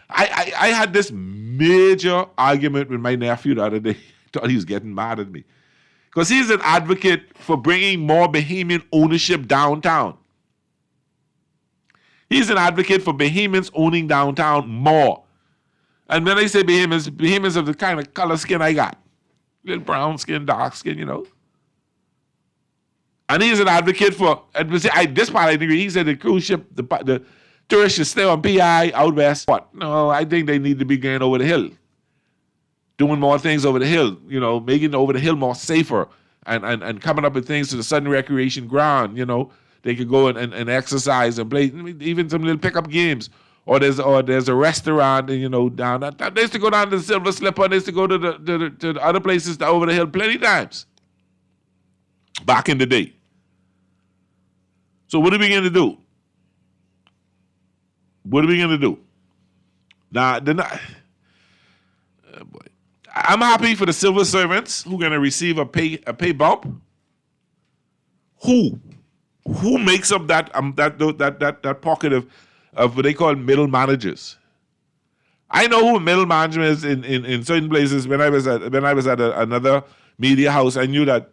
I had this major argument with my nephew the other day. Thought he was getting mad at me. Because he's an advocate for bringing more Bahamian ownership downtown. He's an advocate for Bahamians owning downtown more. And when I say Bahamians of the kind of color skin I got. Little brown skin, dark skin, you know. And he's an advocate for, this part I agree, he said the cruise ship, the tourists should stay on PI out west. What? No, I think they need to be going over the hill. Doing more things over the hill, you know, making over the hill more safer and coming up with things to the Southern Recreation Ground, you know. They could go and exercise and play even some little pickup games. Or there's a restaurant, you know, down that. They used to go down to the Silver Slipper. They used to go to the other places over the hill plenty times. Back in the day. So what are we going to do? What are we going to do? Now, oh boy. I'm happy for the civil servants who are going to receive a pay bump. Who makes up that pocket of what they call middle managers? I know who middle management is in certain places. When I was at another media house, I knew that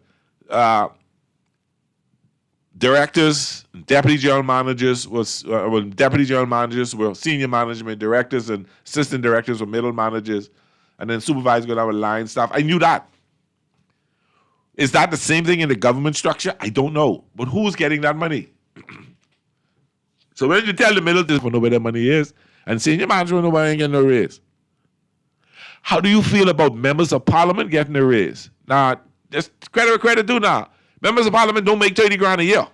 directors, deputy general managers were senior management, directors and assistant directors were middle managers, and then supervisors go down with line staff. I knew that. Is that the same thing in the government structure? I don't know. But who's getting that money? So when you tell the middle, they don't know where their money is, and senior management, nobody ain't getting no raise. How do you feel about members of parliament getting a raise? Now, just credit due now. Members of parliament don't make $30,000 a year.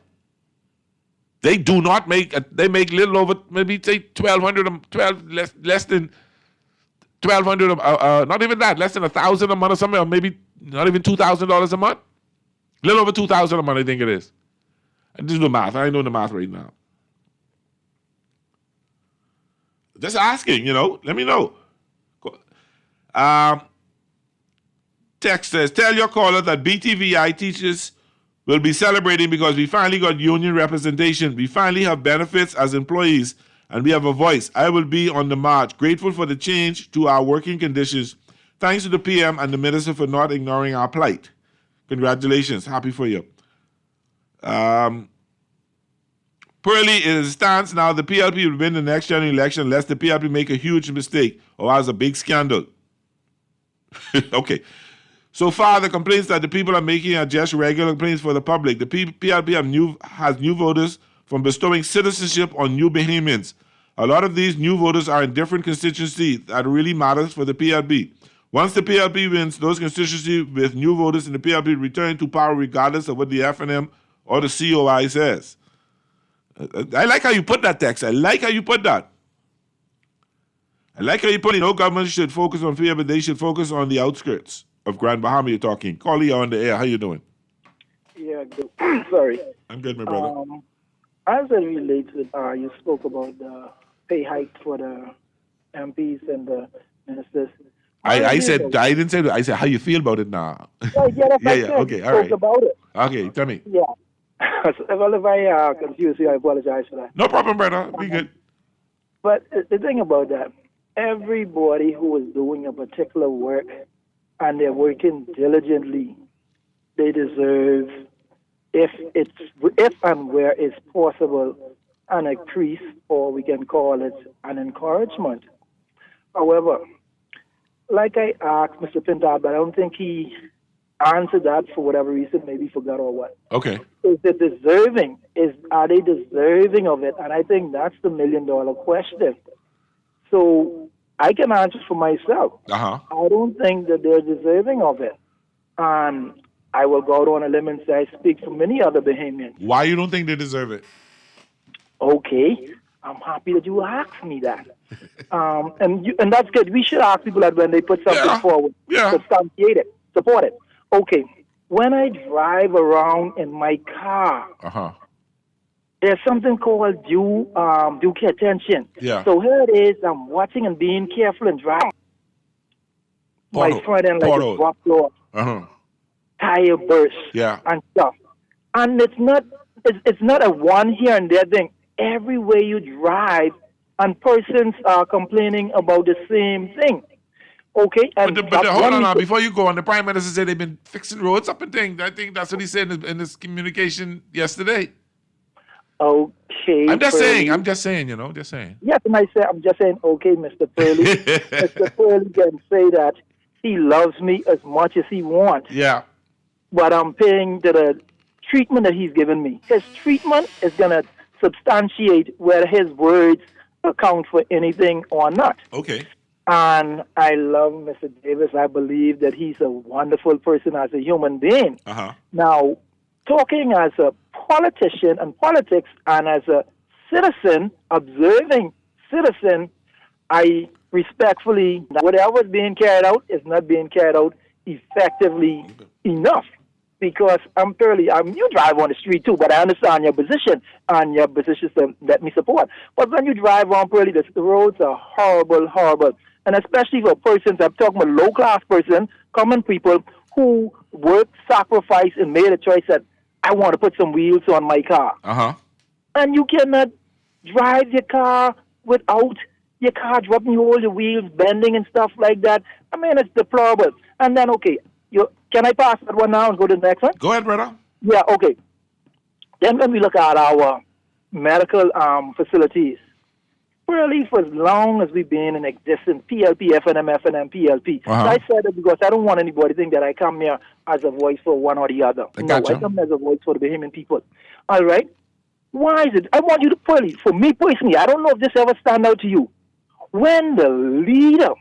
They do not make. They make little over, maybe say $1,200, less than $1,200. Not even that. Less than $1,000 a month or something, or maybe not even $2,000 a month. Little over $2,000 a month, I think it is. I just do the math. I ain't doing the math right now. Just asking, you know. Let me know. Text says, tell your caller that BTVI teachers will be celebrating because we finally got union representation. We finally have benefits as employees, and we have a voice. I will be on the march, grateful for the change to our working conditions. Thanks to the PM and the Minister for not ignoring our plight. Congratulations. Happy for you. Pearly, it stands now the PLP will win the next general election unless the PLP make a huge mistake or has a big scandal. Okay. So far, the complaints that the people are making are just regular complaints for the public. The PLP has new voters from bestowing citizenship on new Bahamians. A lot of these new voters are in different constituencies that really matters for the PLP. Once the PLP wins, those constituencies with new voters in the PLP return to power regardless of what the FNM or the COI says. I like how you put that, text. I like how you put that. I like how you put it. No government should focus on fear, but they should focus on the outskirts of Grand Bahama. You're talking. Callie, you're on the air. How you doing? Yeah, good. Sorry. I'm good, my brother. As it relates to, you spoke about the pay hike for the MPs and the ministers. I didn't say that. I said, how you feel about it now? Yeah, that's okay, all right. About it. Okay, tell me. Yeah. Well, if I confuse you, I apologize for that. No problem, brother. Be good. But the thing about that, everybody who is doing a particular work and they're working diligently. They deserve, if and where it's possible, an increase, or we can call it an encouragement. However, like I asked Mr. Pintard, but I don't think he answered that for whatever reason, maybe forgot or what. Okay. Is it deserving? Are they deserving of it? And I think that's the $1 million question. So I can answer for myself. Uh-huh. I don't think that they're deserving of it. And I will go out on a limb and say I speak for many other Bahamians. Why you don't think they deserve it? Okay. I'm happy that you asked me that. And that's good. We should ask people that when they put something forward, substantiate it, support it. Okay. When I drive around in my car, there's something called due attention. Yeah. So here it is. I'm watching and being careful and driving. My front end like a dropped off. Tire burst. Yeah. And stuff. And it's not a one here and there thing. Everywhere you drive, and persons are complaining about the same thing. Okay? And but hold on now. Before you go on, the Prime Minister said they've been fixing roads up and things. I think that's what he said in his communication yesterday. Okay. I'm just saying, you know, just saying. Yes, and I'm just saying, okay, Mr. Purley. Mr. Purley can say that he loves me as much as he wants. Yeah. But I'm paying to the treatment that he's given me. His treatment is going to substantiate whether his words account for anything or not. Okay. And I love Mr. Davis. I believe that he's a wonderful person as a human being. Now, talking as a politician and politics and as a citizen, observing citizen, I respectfully, whatever is being carried out is not being carried out effectively enough. Because you drive on the street too, but I understand your position, and your position is to let me support. But when you drive on Purley, the roads are horrible, horrible. And especially for persons, I'm talking about low-class person, common people who worked, sacrificed, and made a choice that I want to put some wheels on my car. And you cannot drive your car without your car dropping you all your wheels, bending and stuff like that. I mean, it's deplorable. And then, okay, can I pass that one now and go to the next one? Go ahead, brother. Yeah, okay. Then when we look at our medical facilities, really for as long as we've been in existence, PLP, FNM, FNM, PLP. I said it because I don't want anybody to think that I come here as a voice for one or the other. I come as a voice for the Bahamian people. All right? Why is it? I want you to Purley, for me personally, I don't know if this ever stand out to you. When the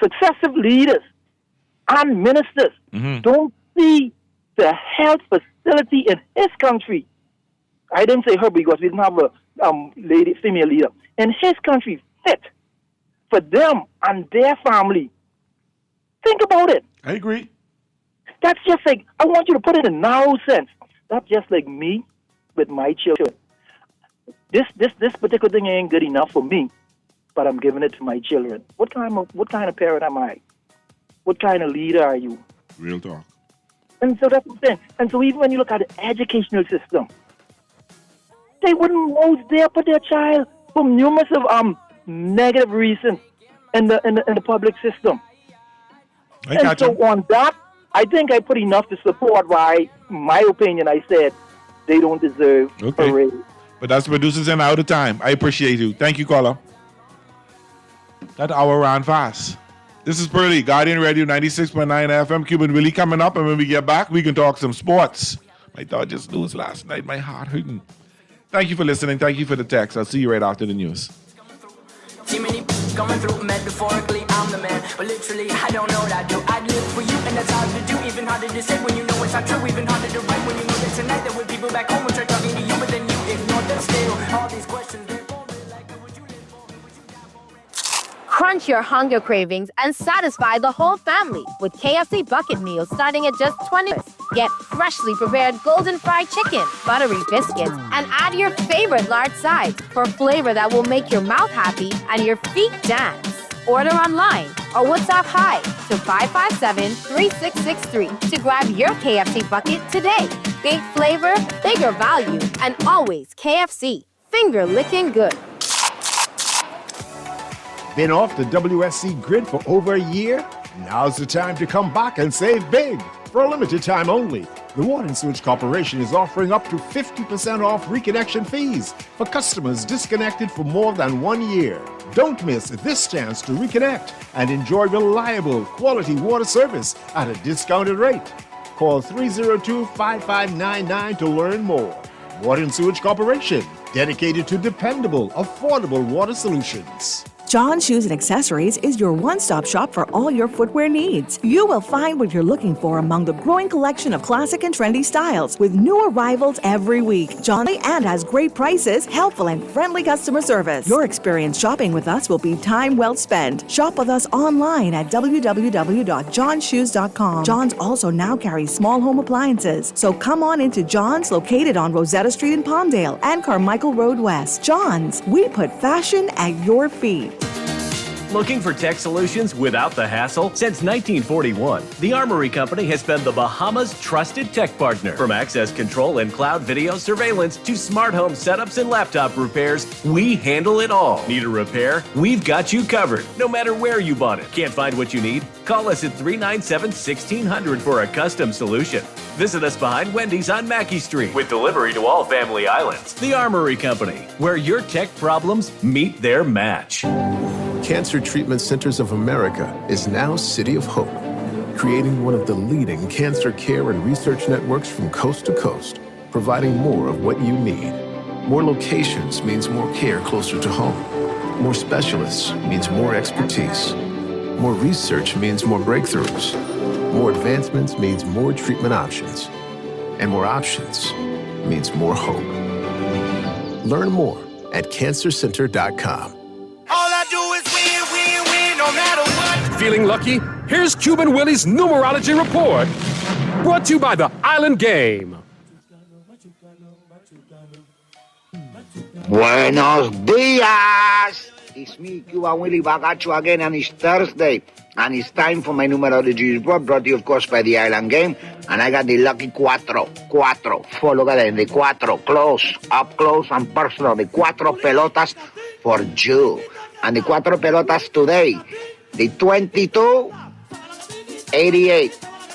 successive leaders, and ministers don't see the health facility in his country. I didn't say her because we didn't have a female leader. In his country, fit for them and their family. Think about it. I agree. That's just like, I want you to put it in narrow sense. That's just like me with my children. This particular thing ain't good enough for me, but I'm giving it to my children. What kind of parent am I? What kind of leader are you? Real talk. And so that's the thing. And so even when you look at the educational system, they wouldn't most dare put their child for numerous of negative reasons in the public system. On that, I think I put enough to support why, my opinion, I said they don't deserve a raise. But that's producers and out of time. I appreciate you. Thank you, caller. That hour ran fast. This is Purley, Guardian Radio 96.9 FM. Cuban Willie coming up, and when we get back, we can talk some sports. My dog just lose last night. My heart hurting. Thank you for listening. Thank you for the text. I'll see you right after the news. Too many coming through metaphorically, I'm the man. But literally, I don't know what I do. I live for you, and that's hard to do. Even harder to say when you know it's not true. Even harder to write when you know that tonight there were people back home which are talking to you, but then you ignore them still. All these questions, they're forming like, would you live for? Crunch your hunger cravings and satisfy the whole family with KFC bucket meals starting at just $20. Get freshly prepared golden fried chicken, buttery biscuits, and add your favorite large sides for flavor that will make your mouth happy and your feet dance. Order online or WhatsApp hi to 557-3663 to grab your KFC bucket today. Big flavor, bigger value, and always KFC. Finger licking good. Been off the WSC grid for over a year? Now's the time to come back and save big. For a limited time only, the Water and Sewage Corporation is offering up to 50% off reconnection fees for customers disconnected for more than 1 year. Don't miss this chance to reconnect and enjoy reliable, quality water service at a discounted rate. Call 302-5599 to learn more. Water and Sewage Corporation, dedicated to dependable, affordable water solutions. John Shoes and Accessories is your one-stop shop for all your footwear needs. You will find what you're looking for among the growing collection of classic and trendy styles with new arrivals every week. John and has great prices, helpful and friendly customer service. Your experience shopping with us will be time well spent. Shop with us online at www.johnshoes.com. John's also now carries small home appliances. So come on into John's, located on Rosetta Street in Palmdale and Carmichael Road West. John's, we put fashion at your feet. Looking for tech solutions without the hassle? Since 1941, the Armory Company has been the Bahamas' trusted tech partner. From access control and cloud video surveillance to smart home setups and laptop repairs, we handle it all. Need a repair? We've got you covered, no matter where you bought it. Can't find what you need? Call us at 397-1600 for a custom solution. Visit us behind Wendy's on Mackey Street with delivery to all Family Islands. The Armory Company, where your tech problems meet their match. Cancer Treatment Centers of America is now City of Hope, creating one of the leading cancer care and research networks from coast to coast, providing more of what you need. More locations means more care closer to home. More specialists means more expertise. More research means more breakthroughs. More advancements means more treatment options. And more options means more hope. Learn more at cancercenter.com. Feeling lucky? Here's Cuban Willie's numerology report. Brought to you by the Island Game. Buenos dias! It's me, Cuban Willie, back at you again, and it's Thursday. And it's time for my numerology report, brought to you, of course, by the Island Game. And I got the lucky cuatro. Four, look at them, the cuatro. Close, up close and personal. The cuatro pelotas for you. And the cuatro pelotas today. The 22-88.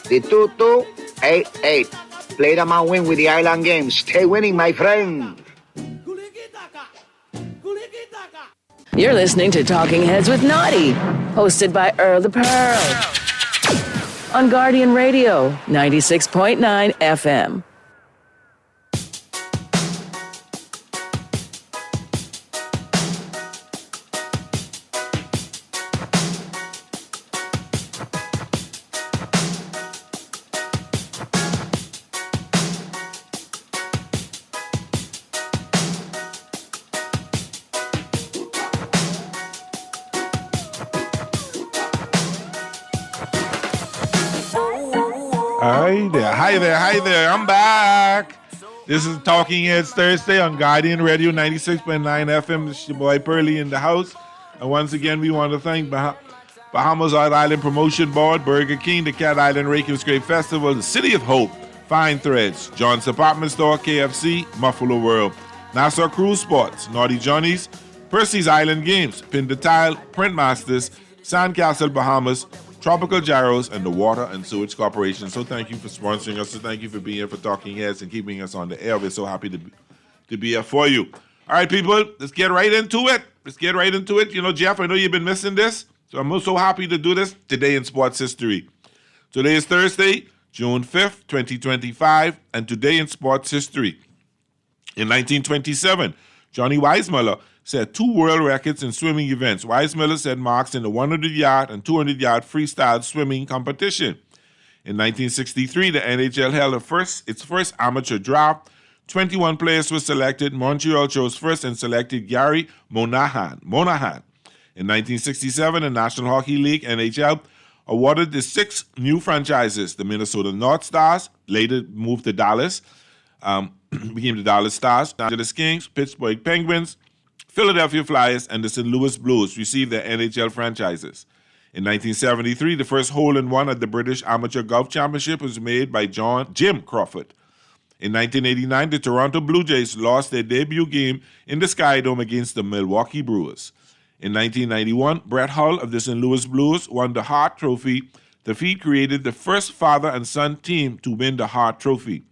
The 22-88. Play them and win with the Island Game. Stay winning, my friend. You're listening to Talking Heads with Naughty, hosted by Earl the Pearl. On Guardian Radio, 96.9 FM. Hi there. I'm back. This is Talking Heads Thursday on Guardian Radio 96.9 FM. It's your boy Pearly in the house. And once again, we want to thank Bahamas Art Island Promotion Board, Burger King, the Cat Island Rake and Scrape Festival, the City of Hope, Fine Threads, John's Department Store, KFC, Muffalo World, Nassau Cruise Sports, Naughty Johnny's, Percy's Island Games, Pin the Tile, Print Masters, Sandcastle Bahamas, Tropical Gyros, and the Water and Sewage Corporation. So thank you for sponsoring us. So thank you for being here for Talking Heads and keeping us on the air. We're so happy to be here for you. All right, people, let's get right into it. You know, Jeff, I know you've been missing this, so I'm so happy to do this today in sports history. Today is Thursday, June 5th, 2025, and today in sports history. In 1927, Johnny Weissmuller set 2 world records in swimming events. Weissmuller set marks in the 100-yard and 200-yard freestyle swimming competition. In 1963, the NHL held its first amateur draft. 21 players were selected. Montreal chose first and selected Gary Monahan. In 1967, the National Hockey League, NHL, awarded the 6 new franchises. The Minnesota North Stars, later moved to Dallas, became the Dallas Stars. The Angeles Kings, Pittsburgh Penguins, Philadelphia Flyers, and the St. Louis Blues received their NHL franchises. In 1973, the first hole-in-one at the British Amateur Golf Championship was made by Jim Crawford. In 1989, the Toronto Blue Jays lost their debut game in the Sky Dome against the Milwaukee Brewers. In 1991, Brett Hull of the St. Louis Blues won the Hart Trophy. The feat created the first father and son team to win the Hart Trophy.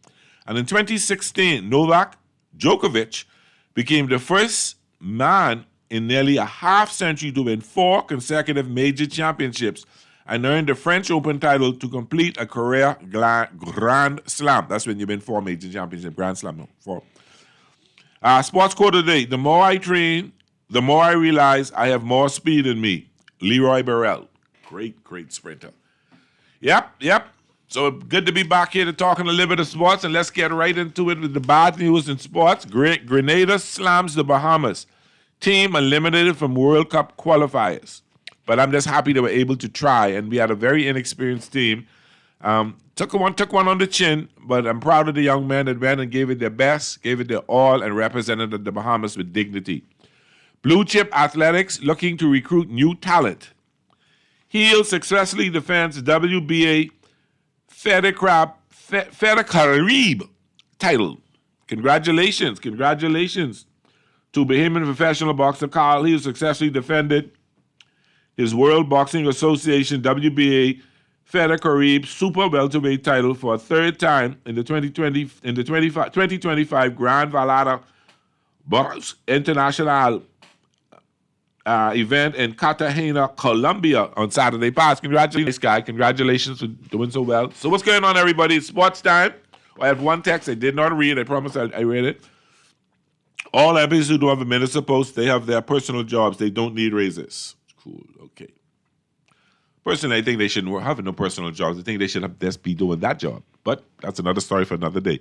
And in 2016, Novak Djokovic became the first man in nearly a half century to win 4 consecutive major championships and earned the French Open title to complete a career Grand Slam. That's when you win 4 major championships, Grand Slam, no, 4. Sports quote today, the more I train, the more I realize I have more speed in me. Leroy Burrell, great sprinter. Yep. So good to be back here to talking a little bit of sports, and let's get right into it with the bad news in sports. Grenada slams the Bahamas. Team eliminated from World Cup qualifiers. But I'm just happy they were able to try, and we had a very inexperienced team. Took one on the chin, but I'm proud of the young men that went and gave it their best, gave it their all, and represented the Bahamas with dignity. Blue Chip Athletics looking to recruit new talent. Heel successfully defends WBA Fed-A-Carib title. Congratulations to Bahamian professional boxer Carl Heel successfully defended his World Boxing Association WBA Fed-A-Carib Super Welterweight title for a third time in the 2025 Grand Valada Box International event in Cartagena, Colombia on Saturday past. Congratulations, guy. Congratulations for doing so well. So what's going on, everybody? It's sports time. I have one text I did not read. I promise I read it. All MPs who don't have a minister post, they have their personal jobs. They don't need raises. Cool. Okay. Personally, I think they shouldn't have no personal jobs. I think they should have just be doing that job. But that's another story for another day.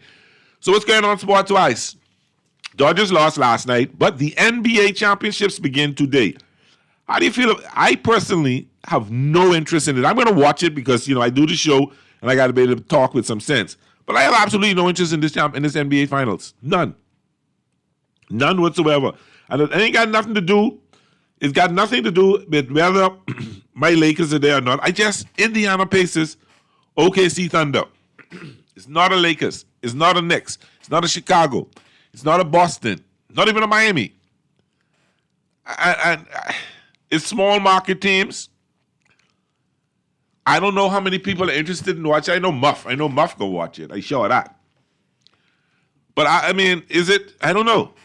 So what's going on sports-wise? Dodgers lost last night, but the NBA championships begin today. How do you feel? I personally have no interest in it. I'm going to watch it because, I do the show and I got to be able to talk with some sense. But I have absolutely no interest in this NBA finals. None whatsoever. And it ain't got nothing to do. It's got nothing to do with whether my Lakers are there or not. Indiana Pacers, OKC Thunder. It's not a Lakers. It's not a Knicks. It's not a Chicago. It's not a Boston, not even a Miami. And it's small market teams. I don't know how many people are interested in watching. I know Muff go watch it. I sure that. But I mean, is it? I don't know.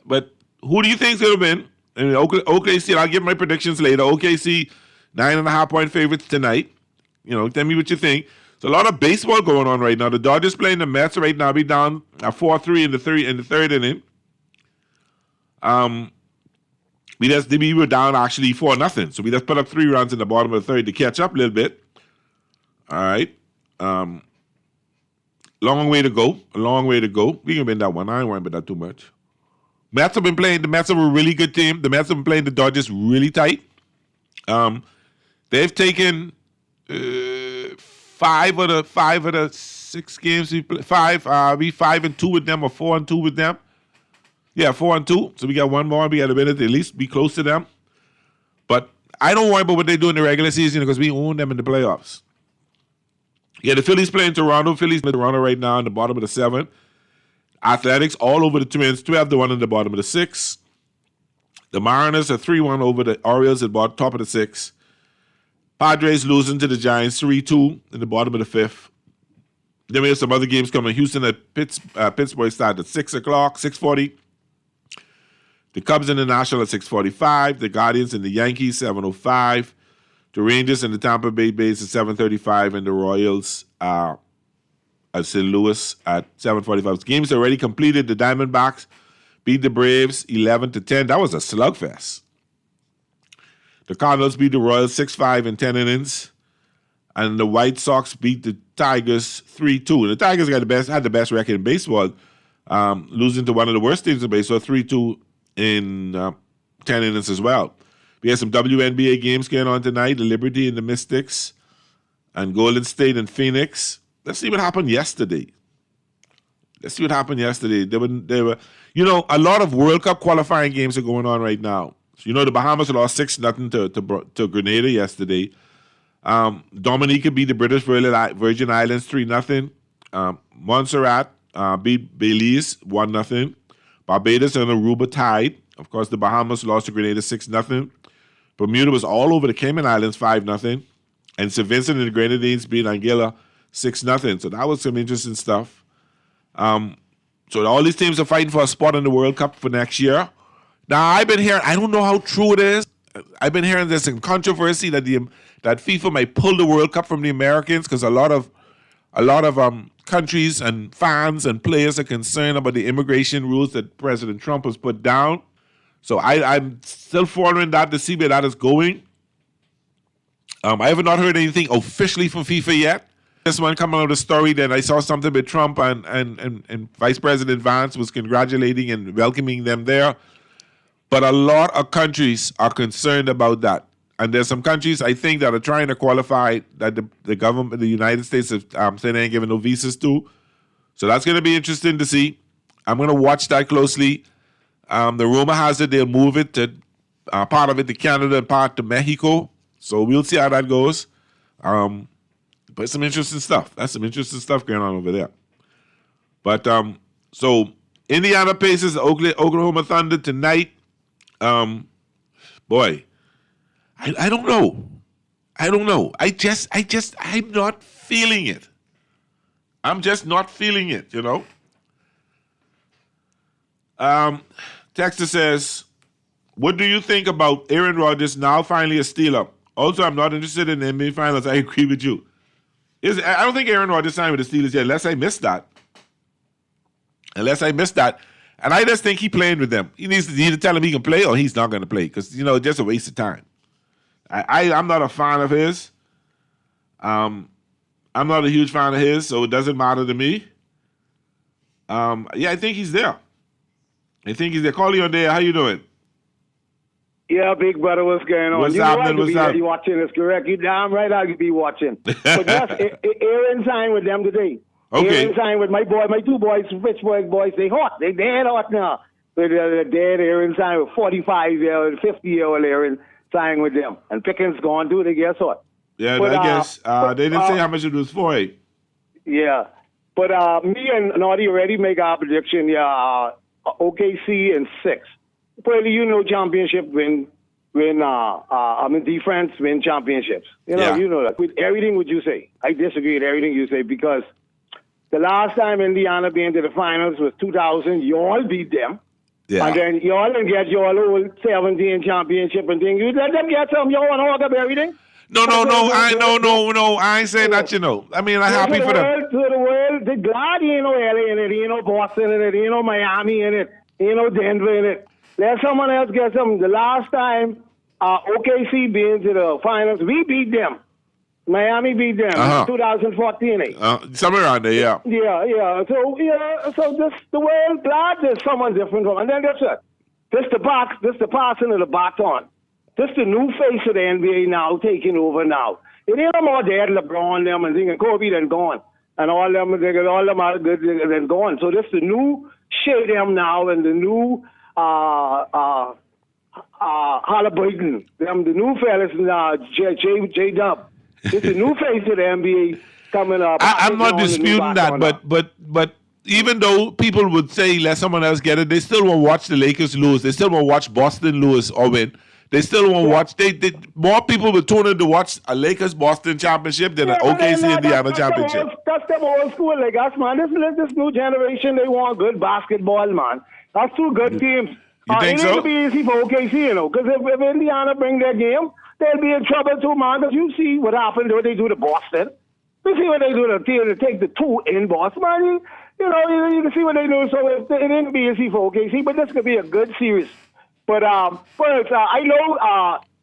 But who do you think is going to win? I mean, OKC, I'll give my predictions later. OKC, 9.5-point favorites tonight. Tell me what you think. There's a lot of baseball going on right now. The Dodgers playing the Mets right now. Be down 4-3 in the third inning. We were down actually 4-0. So we just put up 3 runs in the bottom of the third to catch up a little bit. All right. Long way to go. We can win that one. I ain't worrying about that too much. The Mets are a really good team. The Mets have been playing the Dodgers really tight. They've taken 5 of the 6 games we play. 5-2 with them or 4-2 with them. Yeah, 4-2. So we got one more. We got to win it, at least be close to them. But I don't worry about what they do in the regular season because we own them in the playoffs. Yeah, the Phillies playing Toronto. Phillies in Toronto right now in the bottom of the 7th. Athletics all over the Twins, 12-1 in the bottom of the 6th. The Mariners are 3-1 over the Orioles at the top of the 6th. Padres losing to the Giants 3-2 in the bottom of the 5th. Then we have some other games coming. Houston at Pittsburgh start at 6 o'clock, 6:40. The Cubs and the Nationals at 6:45. The Guardians and the Yankees, 7:05. The Rangers and the Tampa Bay Rays at 7:35. And the Royals at St. Louis at 7:45. Games already completed. The Diamondbacks beat the Braves 11-10. That was a slugfest. The Cardinals beat the Royals 6-5 in 10 innings. And the White Sox beat the Tigers 3-2. And the Tigers had the best record in baseball, losing to one of the worst teams in baseball, 3-2 in 10 innings as well. We have some WNBA games going on tonight, the Liberty and the Mystics, and Golden State and Phoenix. Let's see what happened yesterday. They were, a lot of World Cup qualifying games are going on right now. So, the Bahamas lost 6-0 to Grenada yesterday. Dominica beat the British Virgin Islands 3-0. Montserrat beat Belize 1-0. Barbados and Aruba tied. Of course, the Bahamas lost to Grenada 6-0. Bermuda was all over the Cayman Islands 5-0. And St. Vincent and the Grenadines beat Anguilla 6-0. So that was some interesting stuff. So all these teams are fighting for a spot in the World Cup for next year. Now, I've been hearing, I don't know how true it is. I've been hearing there's some controversy that that FIFA might pull the World Cup from the Americans because a lot of countries and fans and players are concerned about the immigration rules that President Trump has put down. So I'm still following that to see where that is going. I have not heard anything officially from FIFA yet. This one coming out of the story that I saw something with Trump and Vice President Vance was congratulating and welcoming them there. But a lot of countries are concerned about that. And there's some countries, I think, that are trying to qualify that the government, the United States, is saying they ain't giving no visas to. So that's going to be interesting to see. I'm going to watch that closely. The rumor has it they'll move it to part of it to Canada and part to Mexico. So we'll see how that goes. But some interesting stuff. That's some interesting stuff going on over there. But so Indiana Pacers, Oklahoma Thunder tonight. Boy, I don't know. I'm not feeling it. I'm just not feeling it, you know. Texas says, what do you think about Aaron Rodgers now finally a Steeler? Also, I'm not interested in the NBA Finals. I agree with you. I don't think Aaron Rodgers signed with the Steelers yet, unless I missed that. And I just think he's playing with them. He needs to either tell him he can play or he's not going to play because, you know, it's just a waste of time. I'm not a fan of his. I'm not a huge fan of his, so it doesn't matter to me. I think he's there. Call on there. How you doing? Yeah, big brother, what's going on? What's happening? You watching this, correct? You damn right I'll be watching. But yes, Aaron signed with them today. Okay. Aaron signed with my two boys, Pittsburgh boys. They hot. They dead hot now. But dead Aaron signed with 45-year-old, 50-year-old Aaron signed with them. And Pickens gone too, they guess what? Yeah, but, I guess. They didn't say how much it was for. Yeah. But me and Naughty already make our prediction. Yeah, OKC in 6. Probably championship win defense win championships. You know that. With everything what you say. I disagree with everything you say because the last time Indiana been to the finals was 2000. You all beat them. Yeah. And then you all get your old 17 championship and things. You let them get some. You want to hog up everything? No. I ain't saying that, you know. I mean, I'm happy for them. To the world, the glad you know LA in it, you know Boston in it, you know Miami in it, you know Denver in it. Let someone else get some. The last time OKC been to the finals, we beat them. Miami beat them in 2014. Somewhere around there, yeah. Yeah. So this the world glad there's someone different from. And then that's it. This the passing of the baton. This the new face of the NBA now taking over now. It ain't no more dead LeBron them and thinking Kobe then gone. And all them are good then gone. So this the new shade them now and the new Halliburton, them the new fellas now, J Dub. It's a new face of the NBA coming up. I'm not disputing that, but even though people would say let someone else get it, they still won't watch the Lakers lose. They still won't watch Boston lose or win. They still won't watch. More people will tune in to watch a Lakers Boston championship than an OKC Indiana championship. That's them old school like us, man. This new generation, they want good basketball, man. That's two good teams. You think so? It'll be easy for OKC, you know, because if Indiana bring their game, they'll be in trouble too, man. Because you see what happened when they do to Boston. You see what they do to take the 2 in Boston, man. You can see what they do. So it ain't be easy for OKC, but this could be a good series. But first, I know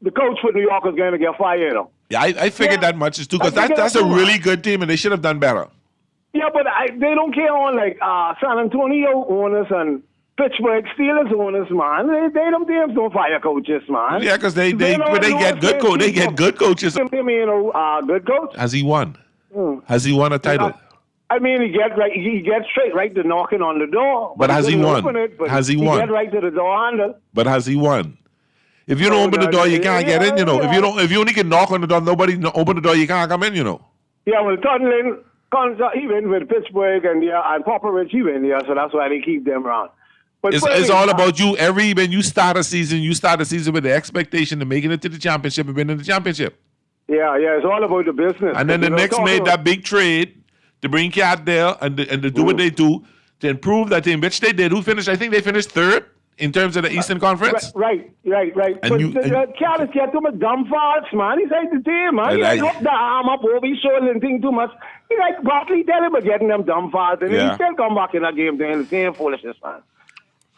the coach for New York is going to get fired, you know. Yeah, I figured that much is too, because that's a really good team, and they should have done better. Yeah, but they don't care on like San Antonio owners and Pittsburgh Steelers owners, man. They don't fire coaches, man. Yeah, because they get good coaches. They get good coaches. Good coach. Has he won? Has he won a title? I mean, he gets straight right to knocking on the door. But has he won? Has he won? He get right to the door handle. But has he won? If you don't open the door, you can't get in, you know. If you only can knock on the door, nobody open the door, you can't come in, you know. Yeah, well, Tunlin, he went with Pittsburgh and Popovich, he went, so that's why they keep them around. It's all about you. When you start a season, with the expectation of making it to the championship and winning the championship. Yeah, it's all about the business. And then the Knicks made that big trade to bring Cat there and to do what they do to improve that team, which they did. I think they finished third in terms of the Eastern Conference. Right. And but Cat is getting too much dumb faults, man. He's like the team, man. He hooked the arm up over his shoulder and think too much. He like Barkley tell him about getting them dumb faults, and then he still come back in that game doing the same foolishness, man.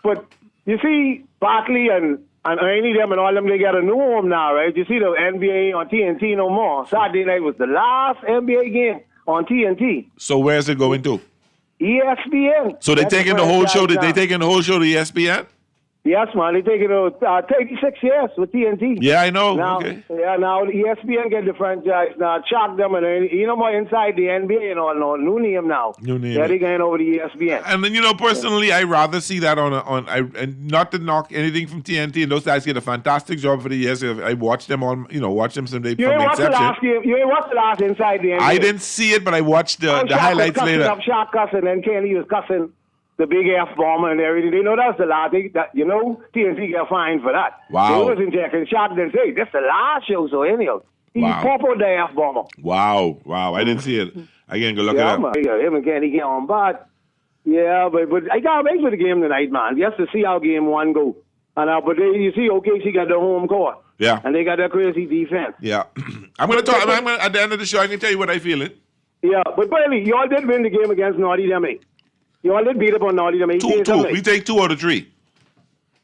But you see, Barkley and any of them and all them, they got a new home now, right? You see the NBA on TNT no more. Saturday night was the last NBA game on TNT. So where's it going to? ESPN. So they taking the whole show. They taking the whole show to ESPN? Yes, man. They taking 36 years with TNT. Yeah, I know. Now, okay. Yeah, now ESPN get the franchise now. Chuck them and you know more inside the NBA and all. No, new name now. Yeah, they going over to ESPN. And then personally, I rather see that and not to knock anything from TNT. And those guys get a fantastic job for the years. I watched them on. Watch them someday. You ain't watched the last game. You ain't watched the last inside the NBA. I didn't see it, but I watched the highlights later. Shaq cussing and Kenny was cussing the big F-bomber and everything. They know that's the last. TNT got fined for that. Wow. They wasn't checking. Shaq didn't say, this the last show, so anyhow. He purpled the F-bomber. Wow. I didn't see it. I can't go look it up. Him and Kenny get on, but I got to wait for the game tonight, man. Just to see how game one go. And you see, OKC got the home court. Yeah. And they got that crazy defense. Yeah. I'm going to talk. At the end of the show, I can tell you what I feel it. Yeah, but Bailey, y'all did win the game against Naughty Demi. You all did beat up on Naughty Demi. Two. We take 2 out of 3.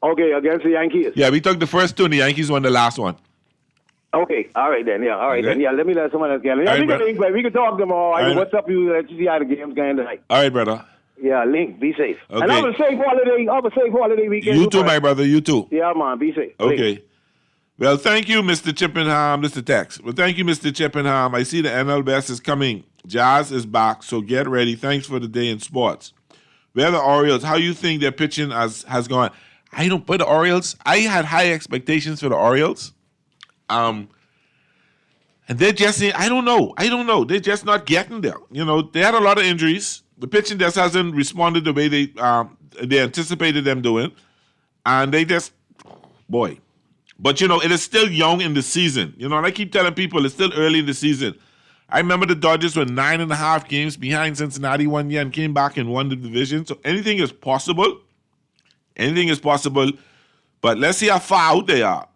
Okay, against the Yankees. Yeah, we took the first 2 and the Yankees won the last one. Okay, all right then. Yeah, all right then. Yeah, let me let someone else get it. Yeah, we can talk tomorrow. Right, what's up, you? Let you see how the game's going tonight. All right, brother. Yeah, Link, be safe. Okay. And have a safe holiday weekend. You too, my brother. You too. Yeah, man. Be safe. Okay. Link. Well, thank you, Mr. Chippenham. This is text. Well, thank you, Mr. Chippenham. I see the NL Best is coming. Jazz is back, so get ready. Thanks for the day in sports. Where the Orioles? How you think their pitching has gone? I don't put the Orioles. I had high expectations for the Orioles. And they're just, I don't know. They're just not getting there. They had a lot of injuries. The pitching just hasn't responded the way they anticipated them doing. And they just, boy. But, it is still young in the season. And I keep telling people it's still early in the season. I remember the Dodgers were 9.5 games behind Cincinnati one year and came back and won the division. So anything is possible. Anything is possible. But let's see how far out they are.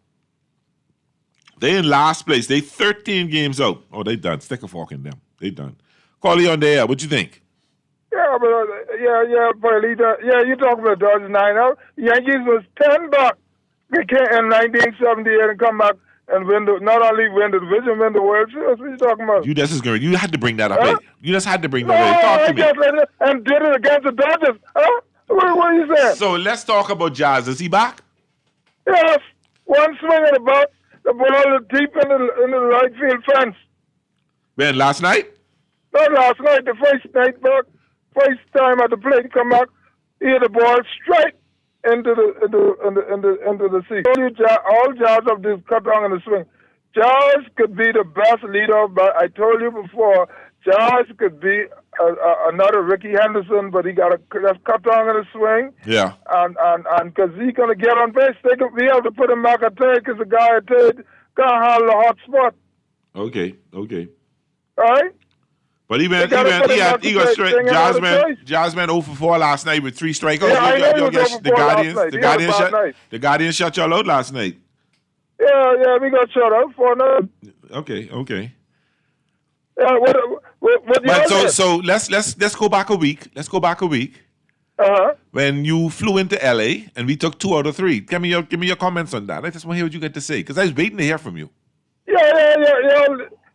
They're in last place. They 13 games out. Oh, they done. Stick a fork in them. They done. Carly on the air. What you think? Yeah, but you talking about Dodgers 9 out. Yankees was $10. They came in 1978 and come back and not only win the division, win the World Series. What are you talking about? You had to bring that up. You just had to bring that up. Talk to me. And did it against the Dodgers. Huh? What are you saying? So let's talk about Jazz. Is he back? Yes. One swing at the bat, the ball deep in the right field fence. When, last night? Not last night. The first night back. First time at the plate, come back, he hit the ball straight into the seat. All Jazz of this cut down in the swing. Jazz could be the best leader, but I told you before, Jazz could be another Ricky Henderson, but he got to cut down in the swing. Yeah. And because he's going to get on base, we have to put him back at third because the guy at third can't handle the hot spot. Okay. All right? But he got straight. Jasmine 0 for 4 last night with 3 strikeouts. Yeah, the Guardians shut y'all out last night. Yeah, we got shut out 4-0. Okay. Yeah, what so let's go back a week. Uh-huh. When you flew into LA and we took 2 out of 3. Give me your comments on that. I just want to hear what you got to say because I was waiting to hear from you.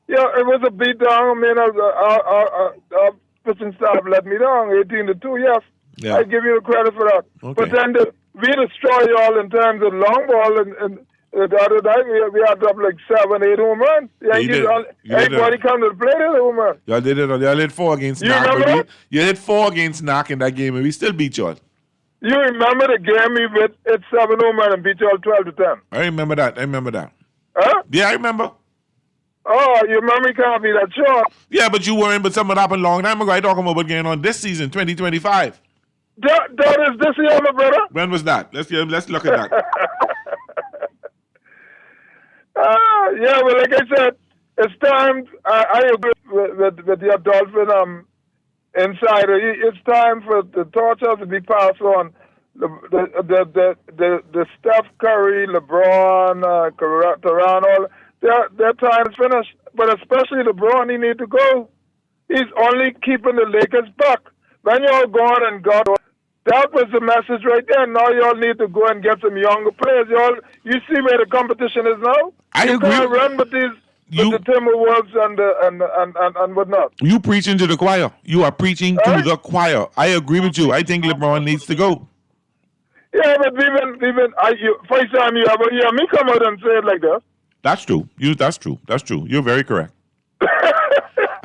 Yeah, it was a beat down. I mean, our pitching staff let me down, 18-2. Yes, yeah. I give you the credit for that. Okay. But then we destroy y'all in terms of long ball, and the other night we had up like 7-8 home runs. Everybody come to the plate hit a home run. Y'all did it. Y'all hit 4 against Knock. You hit 4 against Knock in that game, and we still beat y'all. You remember the game we hit 7 home run and beat y'all 12-10? I remember that. Huh? Yeah, I remember. Oh, your memory can't be that short. Yeah, but you weren't. But something happened a long time ago. I talking about what's going on this season, 2025. That is this year, my brother. When was that? Let's look at that. Yeah, well, like I said, it's time. I agree with your Dolphin insider. It's time for the torches to be passed on. The Steph Curry, LeBron, Toronto, their time is finished. But especially LeBron, he need to go. He's only keeping the Lakers back. When y'all gone and got, that was the message right there. Now y'all need to go and get some younger players. You see where the competition is now. You can't run with the Timberwolves and whatnot. You preaching to the choir. You are preaching to the choir. I agree with you. I think LeBron needs to go. Yeah, but first time you ever hear me come out and say it like that. That's true. That's true. You're very correct.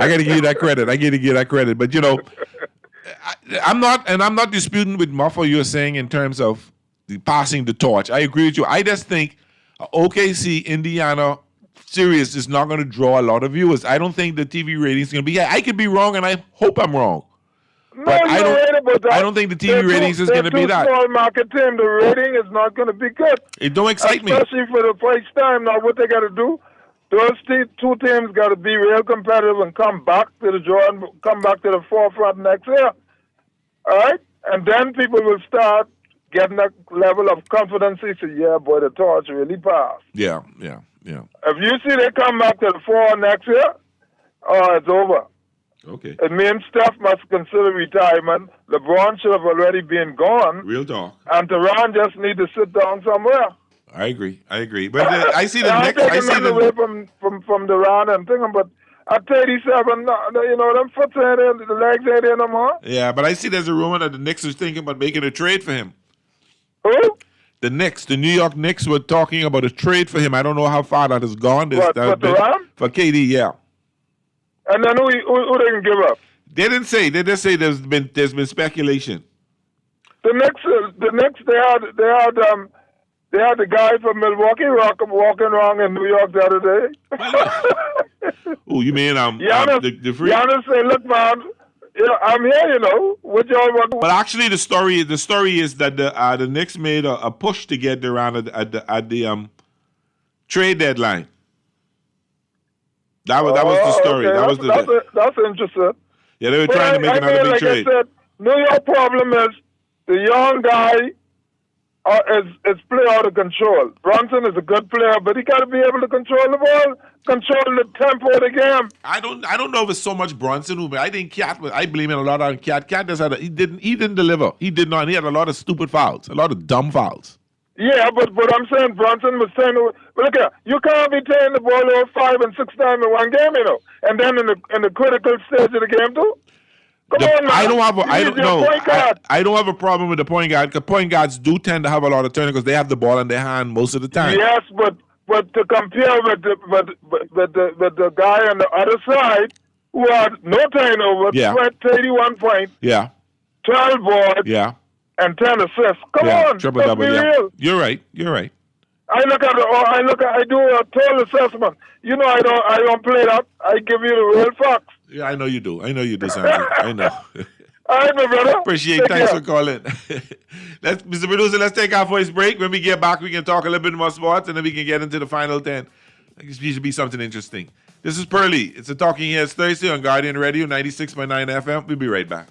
I got to give you that credit. But I'm not disputing with Muffle you're saying in terms of passing the torch. I agree with you. I just think OKC Indiana series is not going to draw a lot of viewers. I don't think the TV ratings are going to be. I could be wrong, and I hope I'm wrong. But I don't think the TV ratings is going to be that. Small market team, the rating is not going to be good. It don't excite me. Especially for the first time. Now, what they got to do? Those two teams got to be real competitive and come back to the forefront next year. All right? And then people will start getting that level of confidence. They say, yeah, boy, the torch really passed. Yeah. If you see they come back to the fore next year, it's over. Okay. It means Steph must consider retirement. LeBron should have already been gone. Real talk. And Tehran just need to sit down somewhere. I agree. But I see the next. I see the away from Tehran and thinking, but at 37, them foot ain't in, the legs ain't in no more. Yeah, but I see there's a rumor that the Knicks is thinking about making a trade for him. Who? The Knicks, the New York Knicks were talking about a trade for him. I don't know how far that has gone. For Tehran? For KD, yeah. And then who they can give up? They didn't say. They just say there's been speculation. The Knicks, they had the guy from Milwaukee walking around in New York the other day. Oh, you mean Giannis, the free? Giannis said, "Look, man, I'm here. What y'all want?" But actually, the story is that the Knicks made a push to get Durant at the trade deadline. That was the story. Okay. That's interesting. Yeah, they were trying to make another big trade. I said, New York problem is the young guy is play out of control. Brunson is a good player, but he got to be able to control the ball, control the tempo of the game. I don't know if it's so much Brunson, but I think Cat. I blame it a lot on Cat. Cat just he didn't deliver. He did not. He had a lot of stupid fouls, a lot of dumb fouls. Yeah, but I'm saying Brunson was saying, look at you can't be taking the ball over 5 and 6 times in one game, and then in the critical stage of the game too. Come on, man. I don't have a problem with the point guard because point guards do tend to have a lot of turnovers because they have the ball in their hand most of the time. Yes, but to compare with the guy on the other side who had no turnover, 31 points, 12 boards, and 10 assists. Come on, triple double. Be real. You're right. I do a total assessment. I don't play that. I give you the real facts. Yeah, I know you do, Sandy. I know. All right, my brother. Appreciate it. Thanks for calling. Mr. Producer, let's take our first break. When we get back, we can talk a little bit more sports, and then we can get into the final 10. I guess it should be something interesting. This is Pearly. It's a Talking Heads Thursday on Guardian Radio, 96.9 FM. We'll be right back.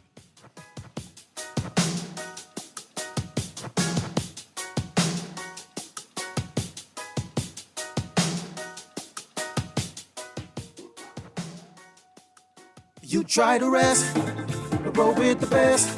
You try to rest, but roll with the best.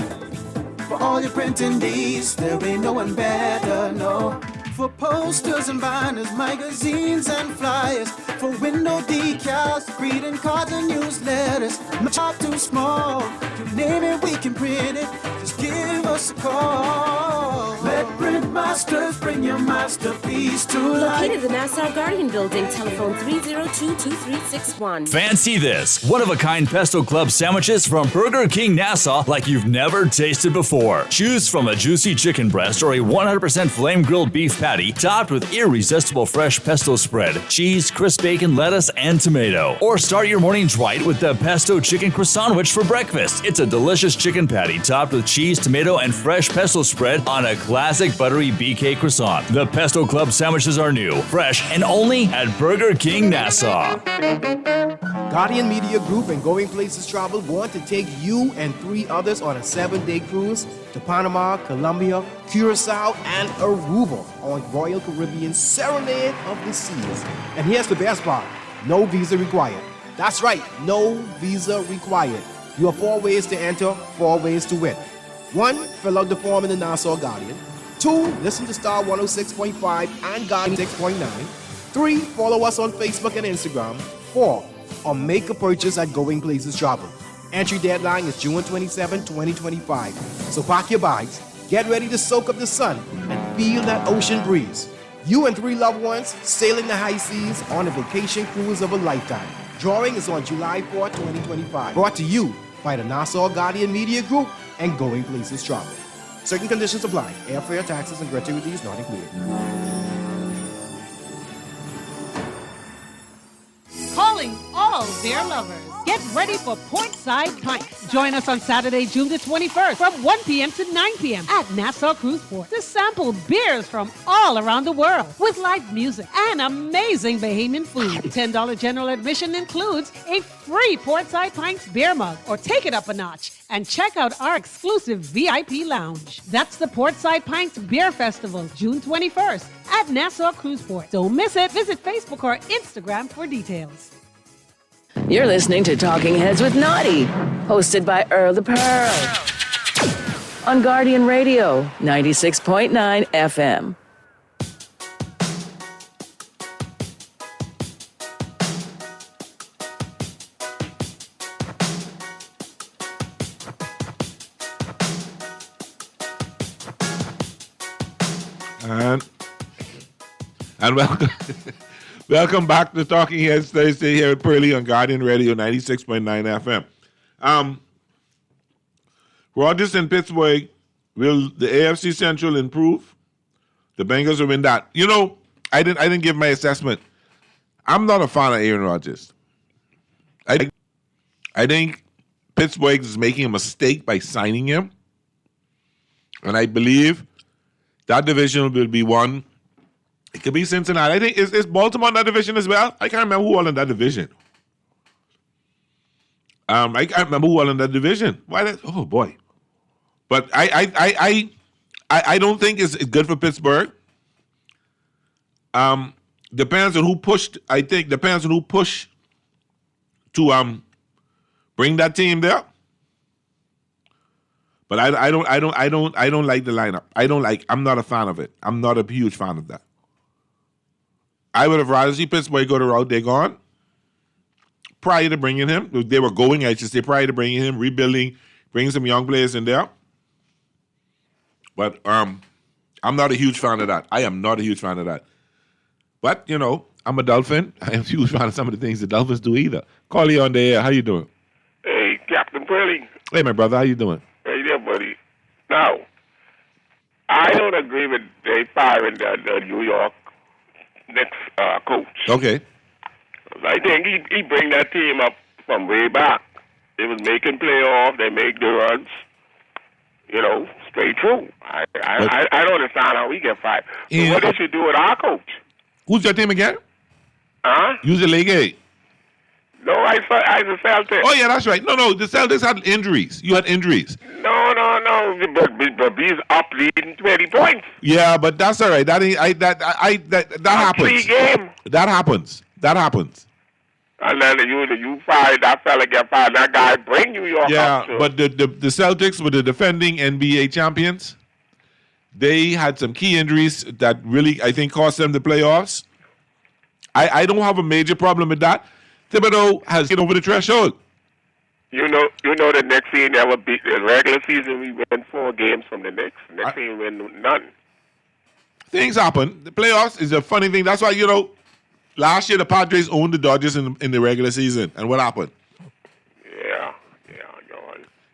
For all your printing needs, there ain't no one better, no. For posters and banners, magazines and flyers. For window decals, greeting cards and newsletters. No job too small, you name it, we can print it. Just give us a call. Let Printmasters bring bring your masterpiece to life. Located in the Nassau Guardian Building, telephone 302-2361. Fancy this one-of-a-kind Pesto Club sandwiches from Burger King Nassau like you've never tasted before. Choose from a juicy chicken breast or a 100% flame-grilled beef patty topped with irresistible fresh pesto spread, cheese, crisp bacon, lettuce, and tomato. Or start your mornings right with the Pesto Chicken Croissant for breakfast. It's a delicious chicken patty topped with cheese, tomato, and fresh pesto spread on a classic buttery BK croissant. The Pesto Club sandwiches are new, fresh, and only at Burger King Nassau. Guardian Media Group and Going Places Travel want to take you and 3 others on a 7-day cruise to Panama, Colombia, Curacao, and Aruba on Royal Caribbean Serenade of the Seas. And here's the best part, no visa required. That's right, no visa required. You have 4 ways to enter, 4 ways to win. 1, fill out the form in the Nassau Guardian. 2, listen to Star 106.5 and Guardian 6.9. 3, follow us on Facebook and Instagram. 4, or make a purchase at Going Places Travel. Entry deadline is June 27, 2025. So pack your bags, get ready to soak up the sun, and feel that ocean breeze. You and 3 loved ones sailing the high seas on a vacation cruise of a lifetime. Drawing is on July 4, 2025. Brought to you by the Nassau Guardian Media Group and Going Places Travel. Certain conditions apply. Airfare, taxes, and gratuities not included. Calling all beer lovers. Get ready for Portside Pints. Join us on Saturday, June the 21st from 1 p.m. to 9 p.m. at Nassau Cruise Port to sample beers from all around the world with live music and amazing Bahamian food. $10 general admission includes a free Portside Pints beer mug, or take it up a notch and check out our exclusive VIP lounge. That's the Portside Pints Beer Festival, June 21st at Nassau Cruise Port. Don't miss it. Visit Facebook or Instagram for details. You're listening to Talking Heads with Naughty, hosted by Earl the Pearl, on Guardian Radio, 96.9 FM. And welcome. Welcome back to Talking Heads Thursday here at Pearly on Guardian Radio 96.9 FM. Rogers and Pittsburgh, will the AFC Central improve? The Bengals will win that. You know, I didn't give my assessment. I'm not a fan of Aaron Rodgers. I think Pittsburgh is making a mistake by signing him. And I believe that division will be won. It could be Cincinnati. I think is Baltimore in that division as well. I can't remember who all in that division. I can't remember who all in that division. Why? Oh boy! But I don't think it's good for Pittsburgh. Depends on who pushed. I think depends on who pushed to bring that team there. But I don't like the lineup. I'm not a fan of it. I'm not a huge fan of that. I would have rather see Pittsburgh go the route they're gone prior to bringing him. They were going, I should say, prior to bringing him, rebuilding, bringing some young players in there. But I'm not a huge fan of that. I am not a huge fan of that. But, you know, I'm a Dolphin. I am a huge fan of some of the things the Dolphins do either. Call you on the air. How you doing? Hey, Captain Pearly. Hey, my brother. How you doing? Hey there, buddy. Now, I don't agree with they firing the New York next coach. Okay. I think he bring that team up from way back. They was making playoffs. They make the runs. You know, straight through. I don't understand how we get fired. So what they should do with our coach? Who's your team again? Huh? Use the League A. No, I the Celtics. Oh, yeah, that's right. No, the Celtics had injuries. You had injuries. No. But he's up leading 20 points. Yeah, but that's all right. That happens. 3 games. That happens. And then you fired that fella, get fired. That guy bring New York up. Yeah, but the Celtics were the defending NBA champions. They had some key injuries that really, I think, cost them the playoffs. I don't have a major problem with that. Thibodeau has get over the threshold. You know the next season that would be the regular season we win 4 games from the Knicks. Next season we win none. things happen. The playoffs is a funny thing. That's why, last year the Padres owned the Dodgers in the regular season. And what happened? Yeah.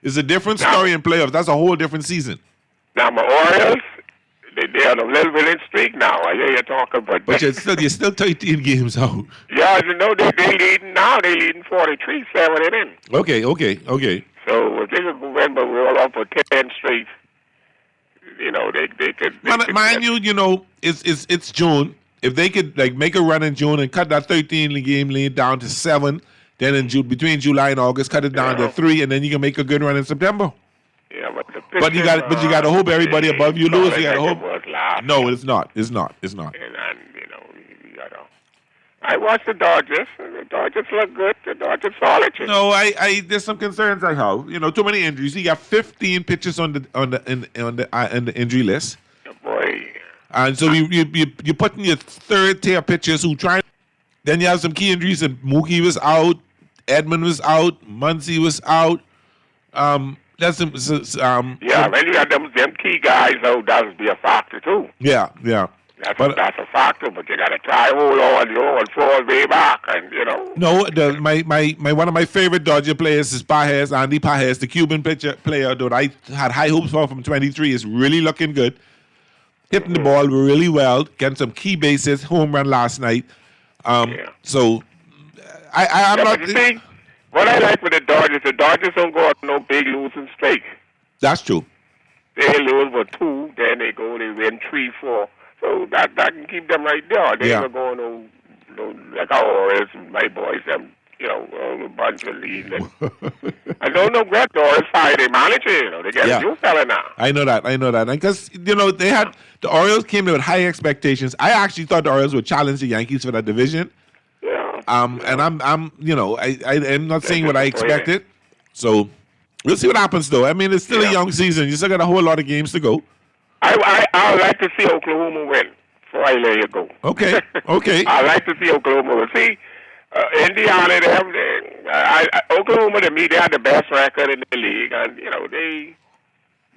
It's a different story in playoffs. That's a whole different season. Now, my Orioles, they're on a little winning streak now. I hear you talking, but you're still 13 games out. Yeah, they're leading now. They're leading 43-7 in. Okay. So if they could win, but we're all up for 10 straight, they could. Mind you, it's June. If they could make a run in June and cut that 13-game lead down to 7, then between July and August, cut it down to 3, and then you can make a good run in September. Yeah, but you got to hope everybody above you lose. You got to hope. No, it's not. It's not. And I watched the Dodgers. The Dodgers look good. The Dodgers solid. No, there's some concerns I have. Too many injuries. You got 15 pitchers on the injury list. Boy. And so you're putting your third tier pitchers who try. Then you have some key injuries. And Mookie was out. Edmund was out. Muncy was out. That's some. When you got them key guys, though, that would be a factor too. Yeah. That's a factor, but you got to try hold on, and fall way back, and No, my one of my favorite Dodger players is Pages, Andy Pages, the Cuban player that I had high hopes for from 23, is really looking good, hitting the ball really well, getting some key bases, home run last night. So I'm not. But you see, what I like with the Dodgers don't go on no big losing streak. That's true. They lose for 2, then they win 3, 4. So that can keep them right there. They ain't going no like our Orioles, my boys, them, a bunch of leads. I don't know Greg Dorris fired their manager, They get a new fella now. I know that. And because, they had, the Orioles came in with high expectations. I actually thought the Orioles would challenge the Yankees for that division. Yeah. And I'm not saying what I expected. So we'll see what happens, though. I mean, it's still a young season. You still got a whole lot of games to go. I would like to see Oklahoma win before I let you go. Okay. I like to see Oklahoma win. See, Indiana, Oklahoma, to me, they have the best record in the league, and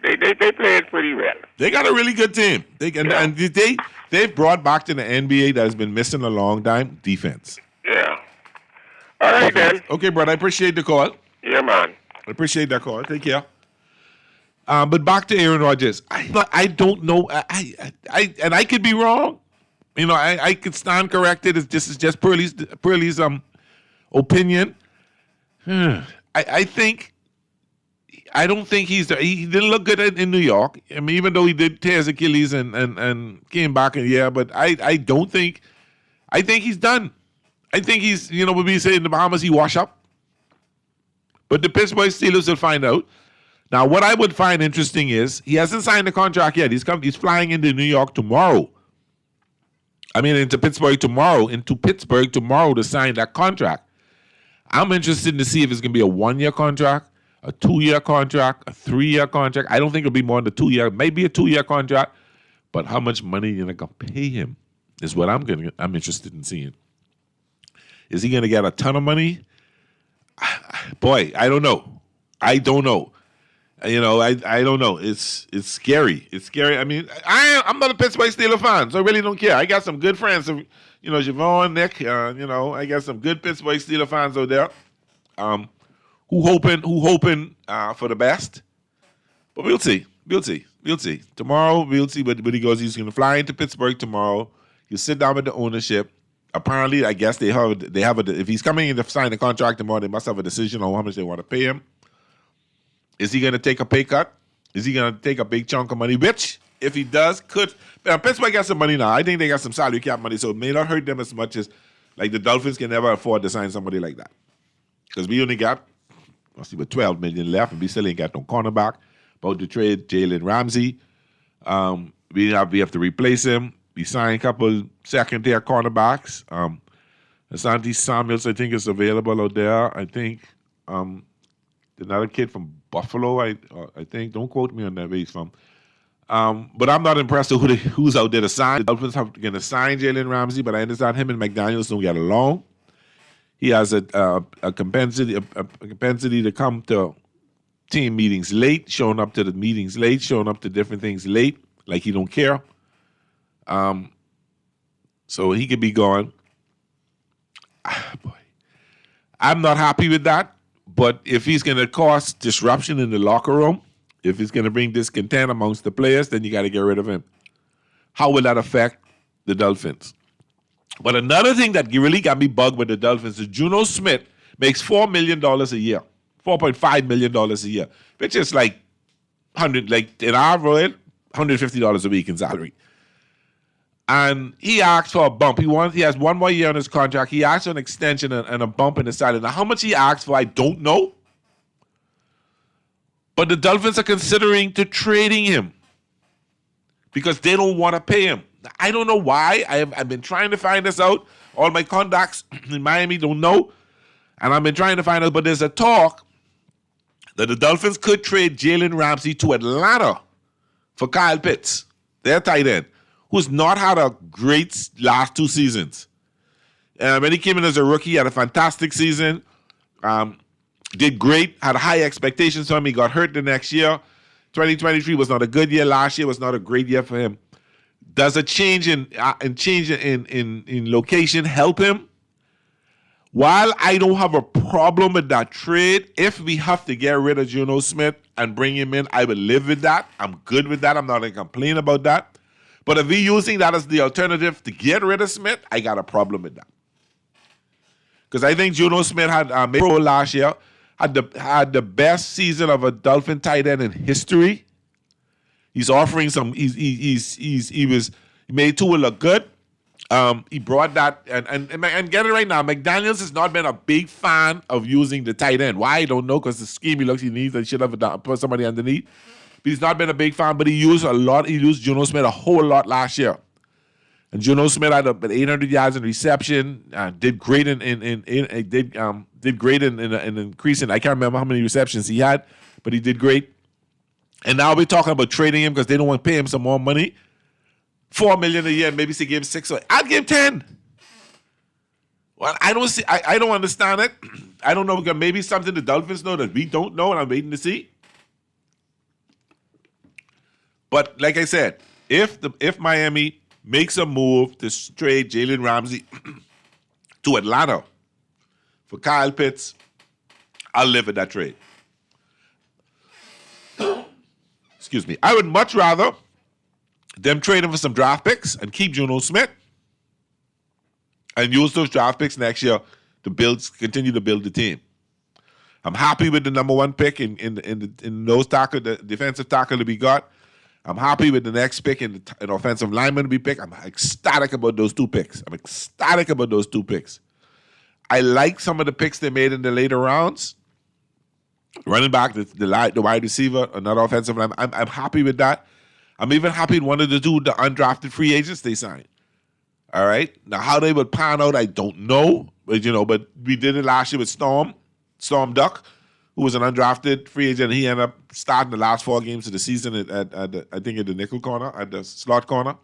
they played pretty well. They got a really good team. And they've brought back to the NBA that has been missing a long time, defense. Yeah. All right, then. Okay, brother, I appreciate the call. Yeah, man. I appreciate that call. Take care. But back to Aaron Rodgers. I don't know. I could be wrong. I could stand corrected. This is just Pearlie's opinion. I don't think he didn't look good in New York. I mean, even though he did tear his Achilles and came back but I think he's done. I think he's, what we say in the Bahamas, he wash up. But the Pittsburgh Steelers will find out. Now, what I would find interesting is he hasn't signed the contract yet. He's flying into New York tomorrow. Into Pittsburgh tomorrow to sign that contract. I'm interested to see if it's going to be a 1-year contract, a 2-year contract, a 3-year contract. I don't think it'll be more than a 2-year, maybe a 2-year contract. But how much money you're going to pay him is what I'm interested in seeing. Is he going to get a ton of money? Boy, I don't know. I don't know. I don't know. It's scary. It's scary. I mean, I'm not a Pittsburgh Steelers fan, so I really don't care. I got some good friends, Javon, Nick. I got some good Pittsburgh Steelers fans out there, who hoping for the best. But we'll see. Tomorrow, we'll see. But he goes. He's going to fly into Pittsburgh tomorrow. You sit down with the ownership. Apparently, I guess they have if he's coming in to sign the contract tomorrow, they must have a decision on how much they want to pay him. Is he going to take a pay cut? Is he going to take a big chunk of money? Which, if he does, could. Pittsburgh got some money now. I think they got some salary cap money, so it may not hurt them as much as, like, the Dolphins can never afford to sign somebody like that. Because we only got, $12 million left, and we still ain't got no cornerback. About to trade Jalen Ramsey. We have to replace him. We signed a couple second-tier cornerbacks. Asante Samuels, I think, is available out there. I think another kid from Buffalo, I think. Don't quote me on that where he's from. But I'm not impressed with who's out there to sign. The Dolphins are going to sign Jalen Ramsey, but I understand him and McDaniels don't get along. He has a compensity to come to team meetings late, showing up to the meetings late, showing up to different things late, like he don't care. So he could be gone. Boy. I'm not happy with that. But if he's going to cause disruption in the locker room, if he's going to bring discontent amongst the players, then you got to get rid of him. How will that affect the Dolphins? But another thing that really got me bugged with the Dolphins is Juno Smith makes $4 million a year, $4.5 million a year, which is like in our world, $150 a week in salary. And he asked for a bump. He has 1 more year on his contract. He asked for an extension and a bump in his salary. Now, how much he asked for, I don't know. But the Dolphins are considering to trading him because they don't want to pay him. I don't know why. I've been trying to find this out. All my contacts in Miami don't know. And I've been trying to find out. But there's a talk that the Dolphins could trade Jalen Ramsey to Atlanta for Kyle Pitts, their tight end, who's not had a great last 2 seasons. When he came in as a rookie, he had a fantastic season. Did great, had high expectations for him. He got hurt the next year. 2023 was not a good year. Last year was not a great year for him. Does a change in location help him? While I don't have a problem with that trade, if we have to get rid of Juno Smith and bring him in, I will live with that. I'm good with that. I'm not going to complain about that. But if we're using that as the alternative to get rid of Smith, I got a problem with that. Because I think Juno Smith had made pro last year, had the best season of a Dolphin tight end in history. He's offering some. He made Tua look good. He brought that and get it right now. McDaniels has not been a big fan of using the tight end. Why I don't know, because the scheme he needs, and should have put somebody underneath. But he's not been a big fan. But he used a lot. He used Juno Smith a whole lot last year. And Juno Smith had about 800 yards in reception. Did great in increasing. I can't remember how many receptions he had, but he did great. And now we're talking about trading him because they don't want to pay him some more money. $4 million a year, maybe they give him 6 or I'd give him 10. Well, I don't see. I don't understand it. I don't know, because maybe something the Dolphins know that we don't know, and I'm waiting to see. But like I said, if Miami makes a move to trade Jalen Ramsey to Atlanta for Kyle Pitts, I'll live with that trade. Excuse me. I would much rather them trade him for some draft picks and keep Juno Smith and use those draft picks next year to continue to build the team. I'm happy with the number 1 pick in those tackle, the defensive tackle that we got. I'm happy with the next pick in an offensive lineman we pick. I'm ecstatic about those 2 picks. I like some of the picks they made in the later rounds. Running back, the wide receiver, another offensive lineman. I'm happy with that. I'm even happy with one of the 2 the undrafted free agents they signed. All right? Now, how they would pan out, I don't know. But we did it last year with Storm Duck, who was an undrafted free agent. He ended up starting the last 4 games of the season at the nickel corner, at the slot corner.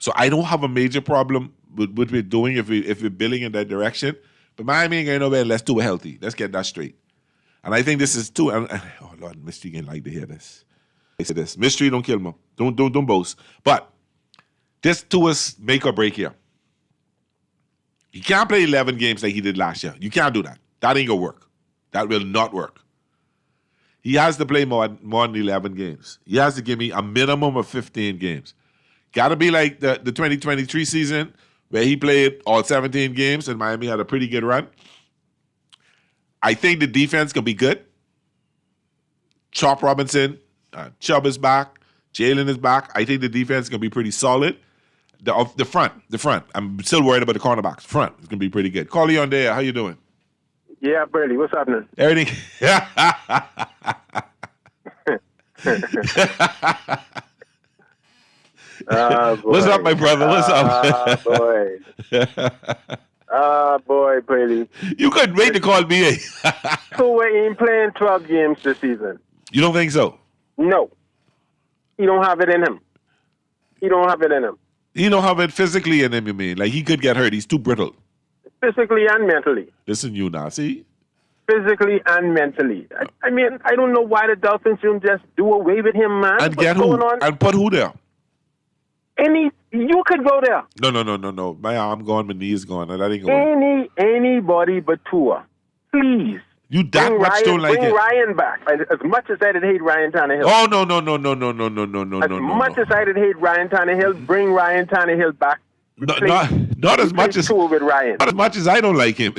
So I don't have a major problem with what we're doing if we're building in that direction. But Miami ain't going nowhere unless Tua healthy. Let's get that straight. And I think this is too. Oh Lord, Mystery ain't like to hear this. They say this. Mystery, don't kill me. Don't boast. But this Tua's make or break here. He can't play 11 games like he did last year. You can't do that. That ain't gonna work. That will not work. He has to play more than 11 games. He has to give me a minimum of 15 games. Got to be like the 2023 season where he played all 17 games and Miami had a pretty good run. I think the defense can be good. Chop Robinson, Chubb is back. Jalen is back. I think the defense can be pretty solid. The front. I'm still worried about the cornerbacks. Front is going to be pretty good. Callie on there. How you doing? Yeah, Brady. What's happening? Everything. What's up, my brother? What's up? Boy, Brady. You couldn't wait to call me. So he ain't playing 12 games this season. You don't think so? No. He don't have it in him. He don't have it physically in him, you mean? Like, he could get hurt. He's too brittle. Physically and mentally. Listen, you now, see? Physically and mentally. I mean, I don't know why the Dolphins shouldn't just do away with him, man. And get who? And put who there? You could go there. No. My arm gone, my knee is gone. That ain't going. Anybody but Tua. Please. You that much don't like it. Bring Ryan back. As much as I did hate Ryan Tannehill. Oh, no. As much as I did hate Ryan Tannehill, bring Ryan Tannehill back. Not as much as Tua with Ryan. Not as much as I don't like him.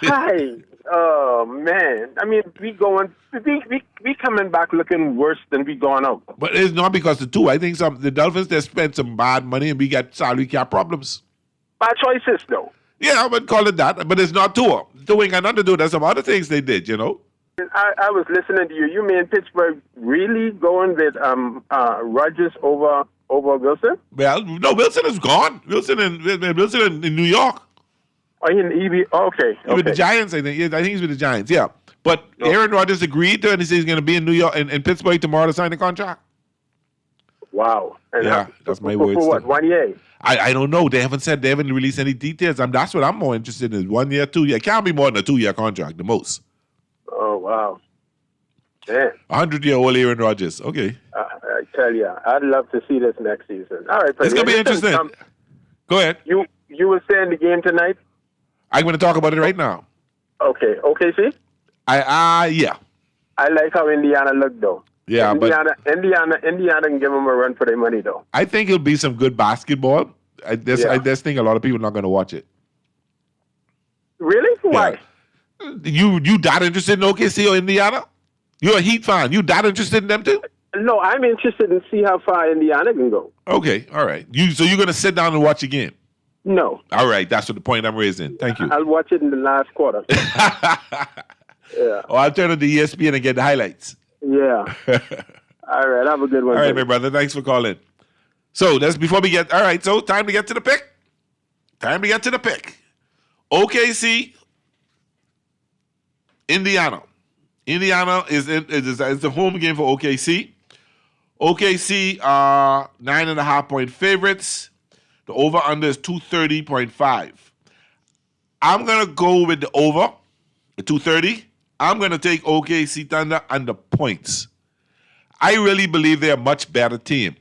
Hi. Oh, man. I mean, we coming back looking worse than we gone out. But it's not because of Tua. I think the Dolphins, they spent some bad money and we got salary cap problems. Bad choices, though. Yeah, I would call it that. But it's not Tua. Tua ain't got nothing to do. There's some other things they did, you know. I was listening to you. You mean Pittsburgh really going with Rodgers over Wilson? Well, no, Wilson is gone. Wilson in New York. Oh, okay. With the Giants, I think. Yeah, I think he's with the Giants, yeah. But Aaron Rodgers agreed to it, and he says he's going to be in New York, in Pittsburgh tomorrow to sign the contract. Wow. And that's my words. For what, 1 year? I don't know. They haven't released any details. That's what I'm more interested in. 1 year, 2 year. It can't be more than a 2-year contract, the most. Oh, wow. Man. 100-year-old Aaron Rodgers. Okay. I tell you, I'd love to see this next season. All right, it's going to be interesting. Go ahead. You will stay in the game tonight? I'm going to talk about it right now. Okay. OKC? Yeah. I like how Indiana looked, though. Yeah, Indiana can give them a run for their money, though. I think it'll be some good basketball. I just think a lot of people are not going to watch it. Really? Why? You that interested in OKC or Indiana? You're a Heat fan. You that interested in them too? No, I'm interested in see how far Indiana can go. Okay, all right. So you're going to sit down and watch a game? No. All right, that's what the point I'm raising. Thank you. I'll watch it in the last quarter. Yeah. Or I'll turn on the ESPN and get the highlights. Yeah. All right, have a good one. All right, my brother. Thanks for calling. So that's before we get. All right, so time to get to the pick. OKC, Indiana. Indiana is the home game for OKC. OKC are 9.5-point favorites. The over/under is 230.5. I'm gonna go with the over, the 230. I'm going to take OKC Thunder under points. I really believe they're a much better team.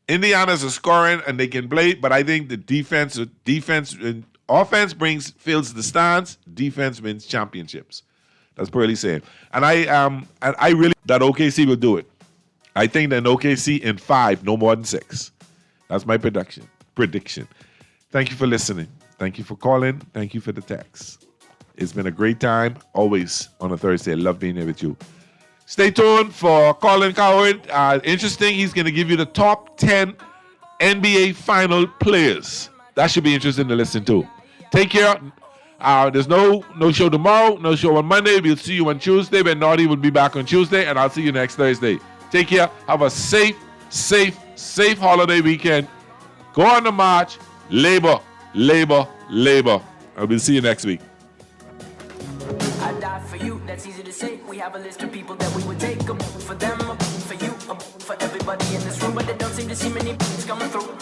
Indiana's a scoring and they can play, but I think the defense and offense fills the stands. Defense wins championships. That's Pearly saying. And I really that OKC will do it. I think that OKC in 5, no more than 6. That's my prediction. Thank you for listening. Thank you for calling. Thank you for the text. It's been a great time, always on a Thursday. I love being here with you. Stay tuned for Colin Cowherd. Interesting, he's going to give you the top 10 NBA final players. That should be interesting to listen to. Take care. There's no show tomorrow, no show on Monday. We'll see you on Tuesday, but Naughty will be back on Tuesday, and I'll see you next Thursday. Take care. Have a safe holiday weekend. Go on the march. Labor. I will see you next week. I die for you, that's easy to say. We have a list of people that we would take. A boot for them, a boot for you, a boot for everybody in this room. But they don't seem to see many boots coming through.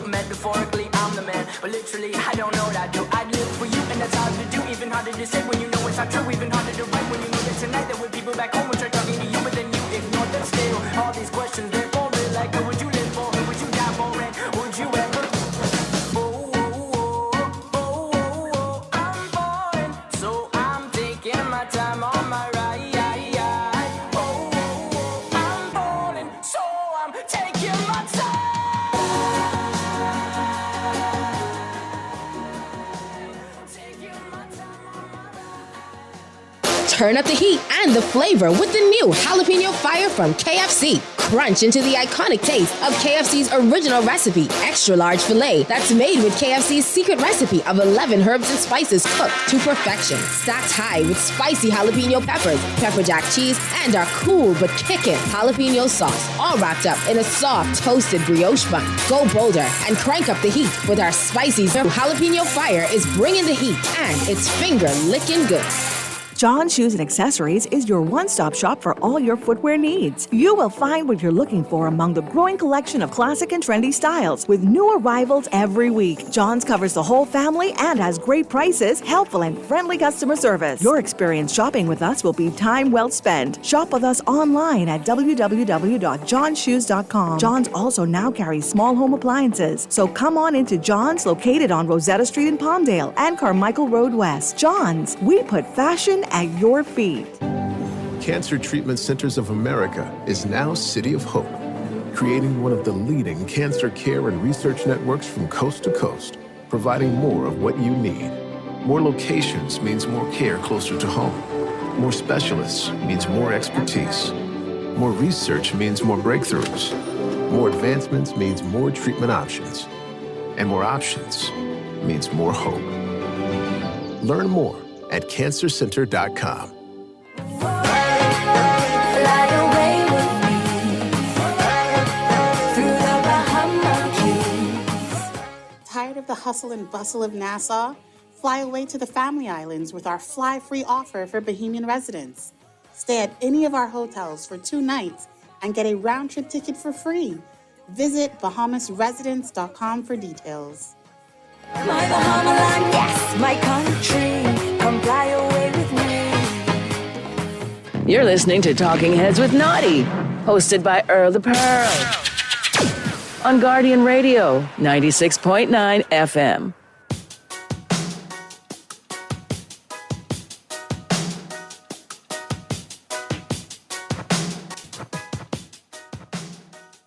Metaphorically, I'm the man, but literally, I don't know what I do. I live for you, and that's hard to do. Even harder to say when you know it's not true. Even harder to write when you know that tonight there were people back home which are talking to you, but then you ignore them still. All these questions, they're for real. Like, who would you live for? Who would you die for? And would you ever? I'm falling, so I'm taking my time on my ride. I'm falling, so I'm taking my time. Turn up the heat and the flavor with the new Jalapeno Fire from KFC. Crunch into the iconic taste of KFC's original recipe, extra large filet that's made with KFC's secret recipe of 11 herbs and spices cooked to perfection. Stacked high with spicy jalapeno peppers, pepper jack cheese, and our cool but kickin' jalapeno sauce, all wrapped up in a soft toasted brioche bun. Go bolder and crank up the heat with our spicy Jalapeno Fire is bringing the heat and it's finger licking good. John Shoes and Accessories is your one-stop shop for all your footwear needs. You will find what you're looking for among the growing collection of classic and trendy styles with new arrivals every week. John's covers the whole family and has great prices, helpful and friendly customer service. Your experience shopping with us will be time well spent. Shop with us online at www.johnshoes.com. John's also now carries small home appliances, so come on into John's, located on Rosetta Street in Palmdale and Carmichael Road West. John's, we put fashion at your feet. Cancer Treatment Centers of America is now City of Hope, creating one of the leading cancer care and research networks from coast to coast, providing more of what you need. More locations means more care closer to home. More specialists means more expertise. More research means more breakthroughs. More advancements means more treatment options. And more options means more hope. Learn more at cancercenter.com. Fly away with me through the Bahama Keys. Tired of the hustle and bustle of Nassau? Fly away to the Family Islands with our fly-free offer for Bahamian residents. Stay at any of our hotels for 2 nights and get a round-trip ticket for free. Visit BahamasResidence.com for details. My Bahama land, yes, my country. Come fly away with me. You're listening to Talking Heads with Naughty, hosted by Earl the Pearl. On Guardian Radio, 96.9 FM.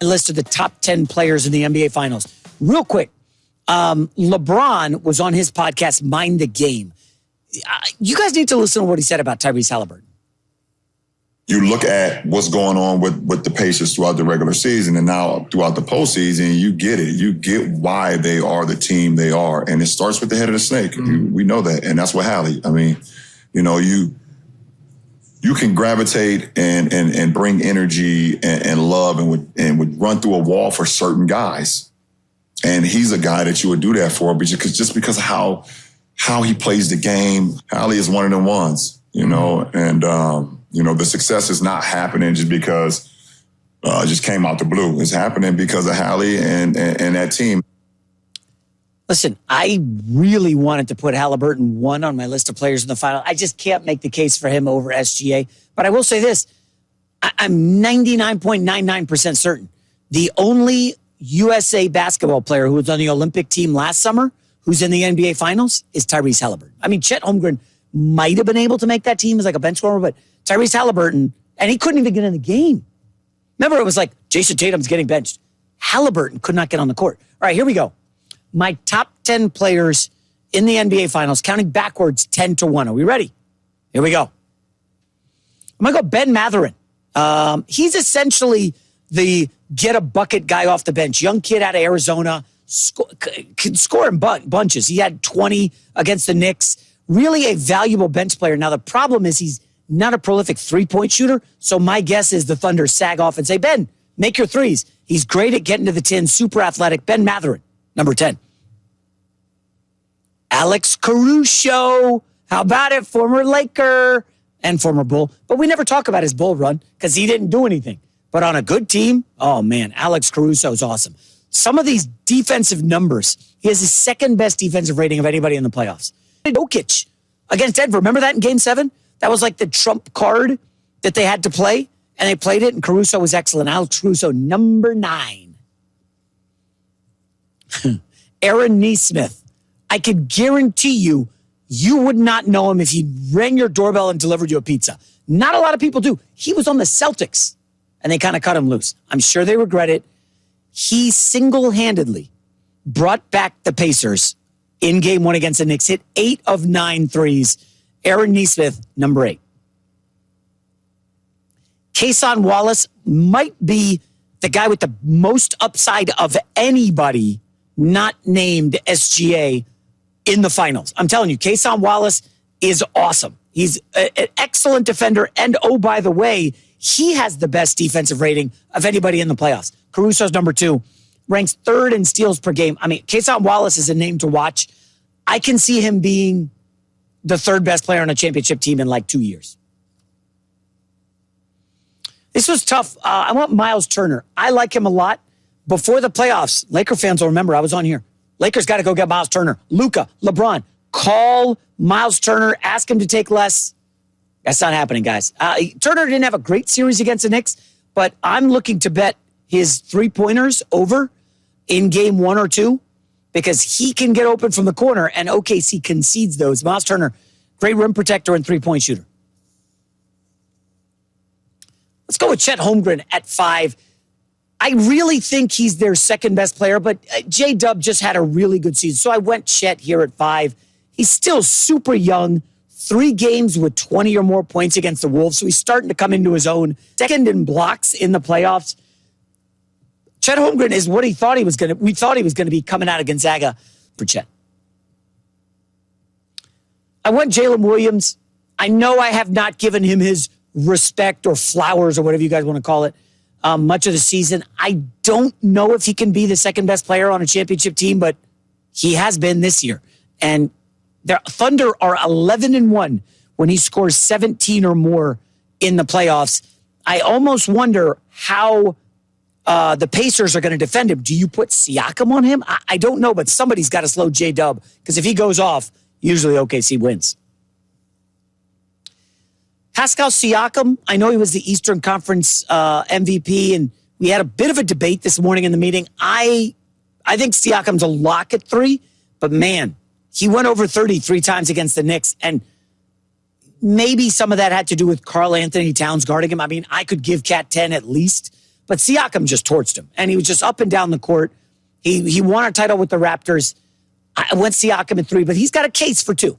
List of the top 10 players in the NBA Finals. Real quick, LeBron was on his podcast, Mind the Game. You guys need to listen to what he said about Tyrese Halliburton. You look at what's going on with the Pacers throughout the regular season and now throughout the postseason, you get it. You get why they are the team they are. And it starts with the head of the snake. We know that. And that's what Hallie, I mean, you know, you can gravitate and bring energy and love and would run through a wall for certain guys. And he's a guy that you would do that for just because of how he plays the game. Hallie is one of them ones, you know, and, you know, the success is not happening just because it just came out the blue. It's happening because of Hallie and that team. Listen, I really wanted to put Halliburton 1 on my list of players in the final. I just can't make the case for him over SGA. But I will say this. I'm 99.99% certain the only USA basketball player who was on the Olympic team last summer who's in the NBA Finals is Tyrese Halliburton. I mean, Chet Holmgren might have been able to make that team as like a bench scorer, but Tyrese Halliburton, and he couldn't even get in the game. Remember, it was like Jason Tatum's getting benched. Halliburton could not get on the court. All right, here we go. My top 10 players in the NBA Finals, counting backwards 10-1. Are we ready? Here we go. I'm going to go Ben Mathurin. He's essentially the get-a-bucket guy off the bench. Young kid out of Arizona, can score in bunches. He had 20 against the Knicks. Really a valuable bench player. Now, the problem is he's not a prolific three-point shooter, so my guess is the Thunder sag off and say, Ben, make your threes. He's great at getting to the 10, super athletic. Ben Mathurin. Number 10. Alex Caruso. How about it? Former Laker and former Bull. But we never talk about his Bull run because he didn't do anything. But on a good team, oh man, Alex Caruso is awesome. Some of these defensive numbers, he has his second best defensive rating of anybody in the playoffs. Jokic against Denver. Remember that in Game 7? That was like the trump card that they had to play, and they played it, and Caruso was excellent. Alex Caruso, number 9. Aaron Nesmith. I could guarantee you would not know him if he rang your doorbell and delivered you a pizza. Not a lot of people do. He was on the Celtics, and they kind of cut him loose. I'm sure they regret it. He single-handedly brought back the Pacers in Game 1 against the Knicks, hit 8 of 9 threes. Aaron Nesmith, number 8. Cason Wallace might be the guy with the most upside of anybody not named SGA in the finals. I'm telling you, Cason Wallace is awesome. He's an excellent defender. And oh, by the way, he has the best defensive rating of anybody in the playoffs. Caruso's number 2, ranks 3rd in steals per game. I mean, Cason Wallace is a name to watch. I can see him being the third best player on a championship team in like 2 years. This was tough. I want Miles Turner. I like him a lot. Before the playoffs, Laker fans will remember I was on here. Lakers got to go get Miles Turner. Luka, LeBron, call Miles Turner, ask him to take less. That's not happening, guys. Turner didn't have a great series against the Knicks, but I'm looking to bet his three-pointers over in game 1 or 2 because he can get open from the corner, and OKC concedes those. Miles Turner, great rim protector and three-point shooter. Let's go with Chet Holmgren at 5. I really think he's their second best player, but J-Dub just had a really good season. So I went Chet here at 5. He's still super young. 3 games with 20 or more points against the Wolves. So he's starting to come into his own. Second in blocks in the playoffs. Chet Holmgren is what we thought he was going to be coming out of Gonzaga for Chet. I went Jalen Williams. I know I have not given him his respect or flowers or whatever you guys want to call it much of the season. I don't know if he can be the second best player on a championship team, but he has been this year. And the Thunder are 11-1 when he scores 17 or more in the playoffs. I almost wonder how the Pacers are going to defend him. Do you put Siakam on him? I don't know, but somebody's got to slow J-Dub because if he goes off, usually OKC wins. Pascal Siakam, I know he was the Eastern Conference MVP, and we had a bit of a debate this morning in the meeting. I think Siakam's a lock at 3, but man, he went over 33 times against the Knicks, and maybe some of that had to do with Karl Anthony Towns guarding him. I mean, I could give Cat 10 at least, but Siakam just torched him, and he was just up and down the court. He won a title with the Raptors. I went Siakam at 3, but he's got a case for 2.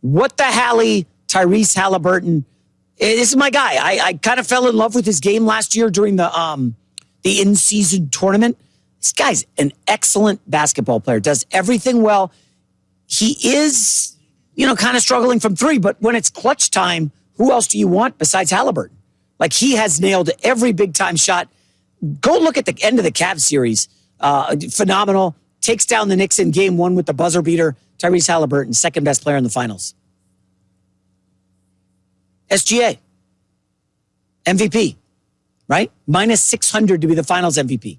What the Hally, Tyrese Halliburton. This is my guy. I kind of fell in love with his game last year during the in-season tournament. This guy's an excellent basketball player, does everything well. He is, kind of struggling from 3, but when it's clutch time, who else do you want besides Halliburton? Like, he has nailed every big-time shot. Go look at the end of the Cavs series. Phenomenal. Takes down the Knicks in game 1 with the buzzer beater. Tyrese Halliburton, second best player in the finals. SGA, MVP, right? Minus 600 to be the finals MVP.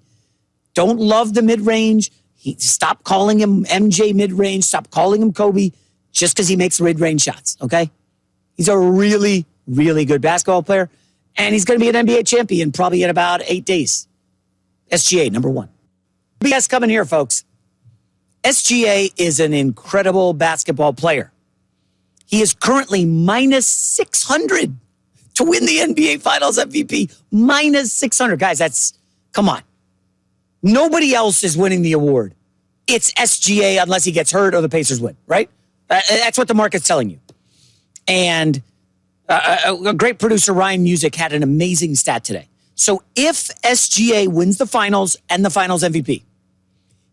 Don't love the mid-range. Stop calling him MJ mid-range. Stop calling him Kobe just because he makes mid-range shots, okay? He's a really, really good basketball player, and he's going to be an NBA champion probably in about 8 days. SGA, number 1. BS coming here, folks. SGA is an incredible basketball player. He is currently minus 600 to win the NBA Finals MVP. Minus 600. Guys, come on. Nobody else is winning the award. It's SGA unless he gets hurt or the Pacers win, right? That's what the market's telling you. And a great producer, Ryan Music, had an amazing stat today. So if SGA wins the finals and the finals MVP,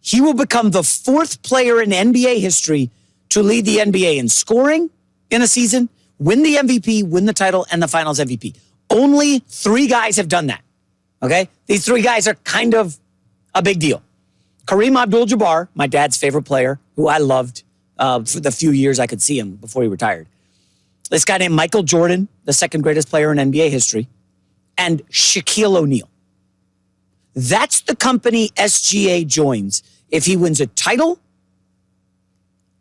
he will become the 4th player in NBA history to lead the NBA in scoring in a season, win the MVP, win the title, and the finals MVP. Only 3 guys have done that, okay? These 3 guys are kind of a big deal. Kareem Abdul-Jabbar, my dad's favorite player, who I loved for the few years I could see him before he retired. This guy named Michael Jordan, the 2nd greatest player in NBA history, and Shaquille O'Neal. That's the company SGA joins if he wins a title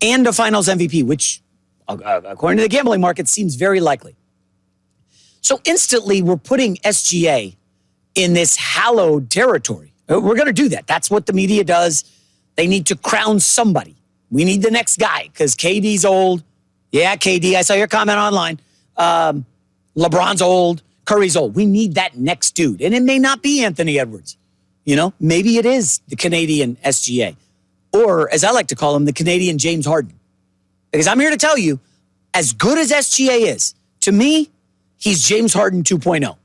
and a finals MVP, which, according to the gambling market, seems very likely. So instantly, we're putting SGA in this hallowed territory. We're going to do that. That's what the media does. They need to crown somebody. We need the next guy because KD's old. Yeah, KD, I saw your comment online. LeBron's old. Curry's old. We need that next dude. And it may not be Anthony Edwards. Maybe it is the Canadian SGA. Or, as I like to call him, the Canadian James Harden. Because I'm here to tell you, as good as SGA is, to me, he's James Harden 2.0.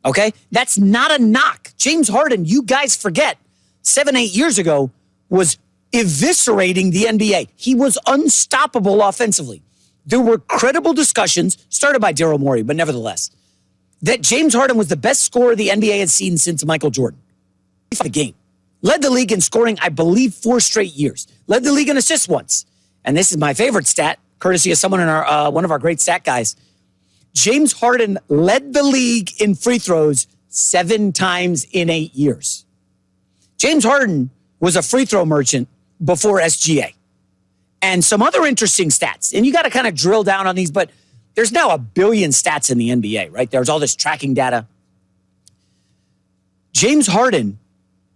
Okay? That's not a knock. James Harden, you guys forget, 7-8 years ago, was eviscerating the NBA. He was unstoppable offensively. There were credible discussions, started by Daryl Morey, but nevertheless, that James Harden was the best scorer the NBA had seen since Michael Jordan. The game. Led the league in scoring, I believe, 4 straight years. Led the league in assists once. and this is my favorite stat, courtesy of someone in our one of our great stat guys. James Harden led the league in free throws 7 times in 8 years. James Harden was a free throw merchant before SGA. And some other interesting stats, and you got to kind of drill down on these, but there's now 1 billion stats in the NBA, right? There's all this tracking data. James Harden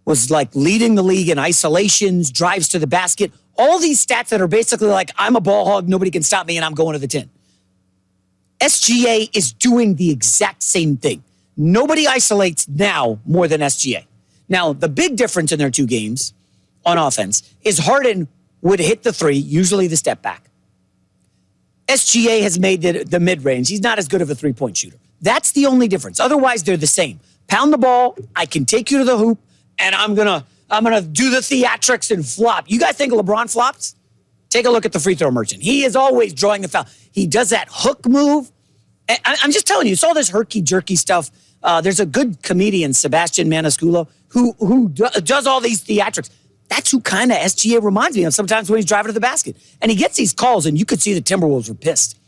was like leading the league in isolations, drives to the basket, all these stats that are basically like, I'm a ball hog, nobody can stop me, and I'm going to the 10. SGA is doing the exact same thing. Nobody isolates now more than SGA. Now, the big difference in their 2 games on offense is Harden would hit the 3, usually the step back. SGA has made the mid-range. He's not as good of a three-point shooter. That's the only difference. Otherwise, they're the same. Pound the ball, I can take you to the hoop, and I'm gonna do the theatrics and flop. You guys think LeBron flops? Take a look at the free throw merchant. He is always drawing the foul. He does that hook move. I'm just telling you, it's all this herky-jerky stuff. There's a good comedian, Sebastian Maniscalco, who does all these theatrics. That's who kind of SGA reminds me of sometimes when he's driving to the basket. And he gets these calls, and you could see the Timberwolves were pissed.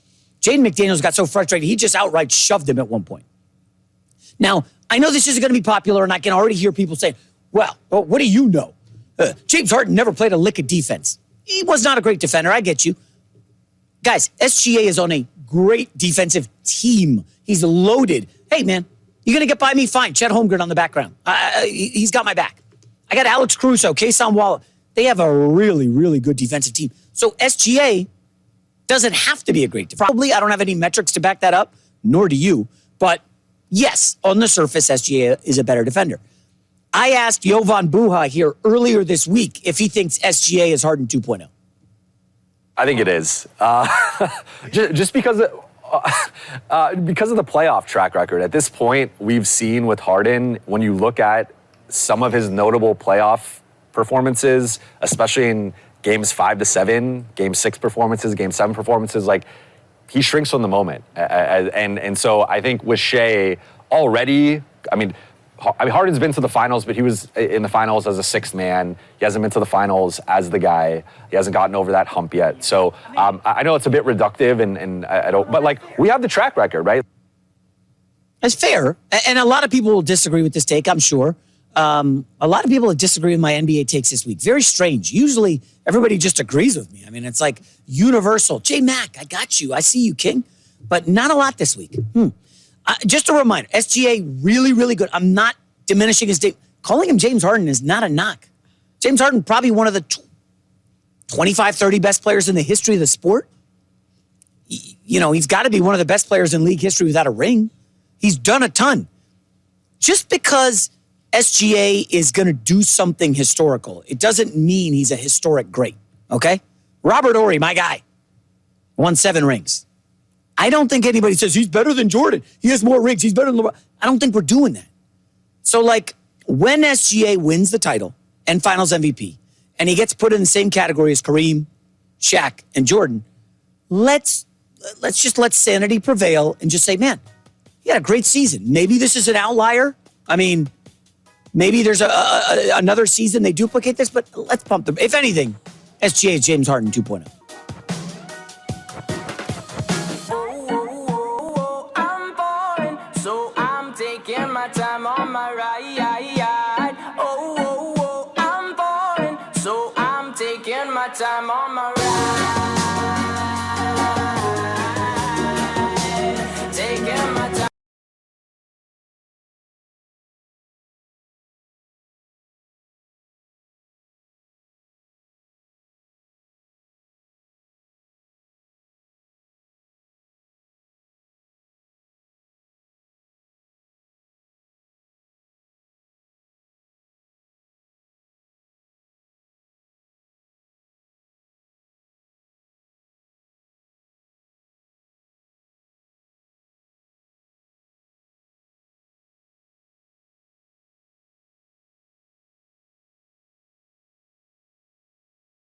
Jaden McDaniels got so frustrated, he just outright shoved him at one point. Now, I know this isn't going to be popular, and I can already hear people saying, well, what do you know? James Harden never played a lick of defense. He was not a great defender, I get you. Guys, SGA is on a great defensive team. He's loaded. Hey, man, you're going to get by me? Fine. Chet Holmgren on the background. He's got my back. I got Alex Caruso, Kason Wallace. They have a really, really good defensive team. So SGA doesn't have to be a great defender. Probably, I don't have any metrics to back that up, nor do you. But yes, on the surface, SGA is a better defender. I asked Jovan Buha here earlier this week if he thinks SGA is Harden 2.0. I think it is. Just because of the playoff track record. At this point, we've seen with Harden, when you look at some of his notable playoff performances, especially in games 5 to 7, game 6 performances, game 7 performances, like he shrinks from the moment. And so I think with Shea already, I mean, Harden's been to the finals, but he was in the finals as a 6th man. He hasn't been to the finals as the guy. He hasn't gotten over that hump yet. So I know it's a bit reductive, and I don't, but like we have the track record, right? That's fair. And a lot of people will disagree with this take, I'm sure. A lot of people have disagreed with my NBA takes this week. Very strange. Usually everybody just agrees with me. I mean, it's like universal. J-Mac, I got you. I see you, King. But not a lot this week. Just a reminder, SGA, really, really good. I'm not diminishing his day. Calling him James Harden is not a knock. James Harden, probably one of the 25, 30 best players in the history of the sport. You know, he's got to be one of the best players in league history without a ring. He's done a ton. Just because SGA is going to do something historical, it doesn't mean he's a historic great, okay? Robert Horry, my guy, won 7 rings. I don't think anybody says he's better than Jordan. He has more rings. He's better than LeBron. I don't think we're doing that. So, like, when SGA wins the title and Finals MVP, and he gets put in the same category as Kareem, Shaq, and Jordan, let's just let sanity prevail and just say, man, he had a great season. Maybe this is an outlier. I mean, maybe there's another season they duplicate this, but let's pump them. If anything, SGA is James Harden 2.0. Time on my ride. I'm falling, so I'm taking my time on my ride.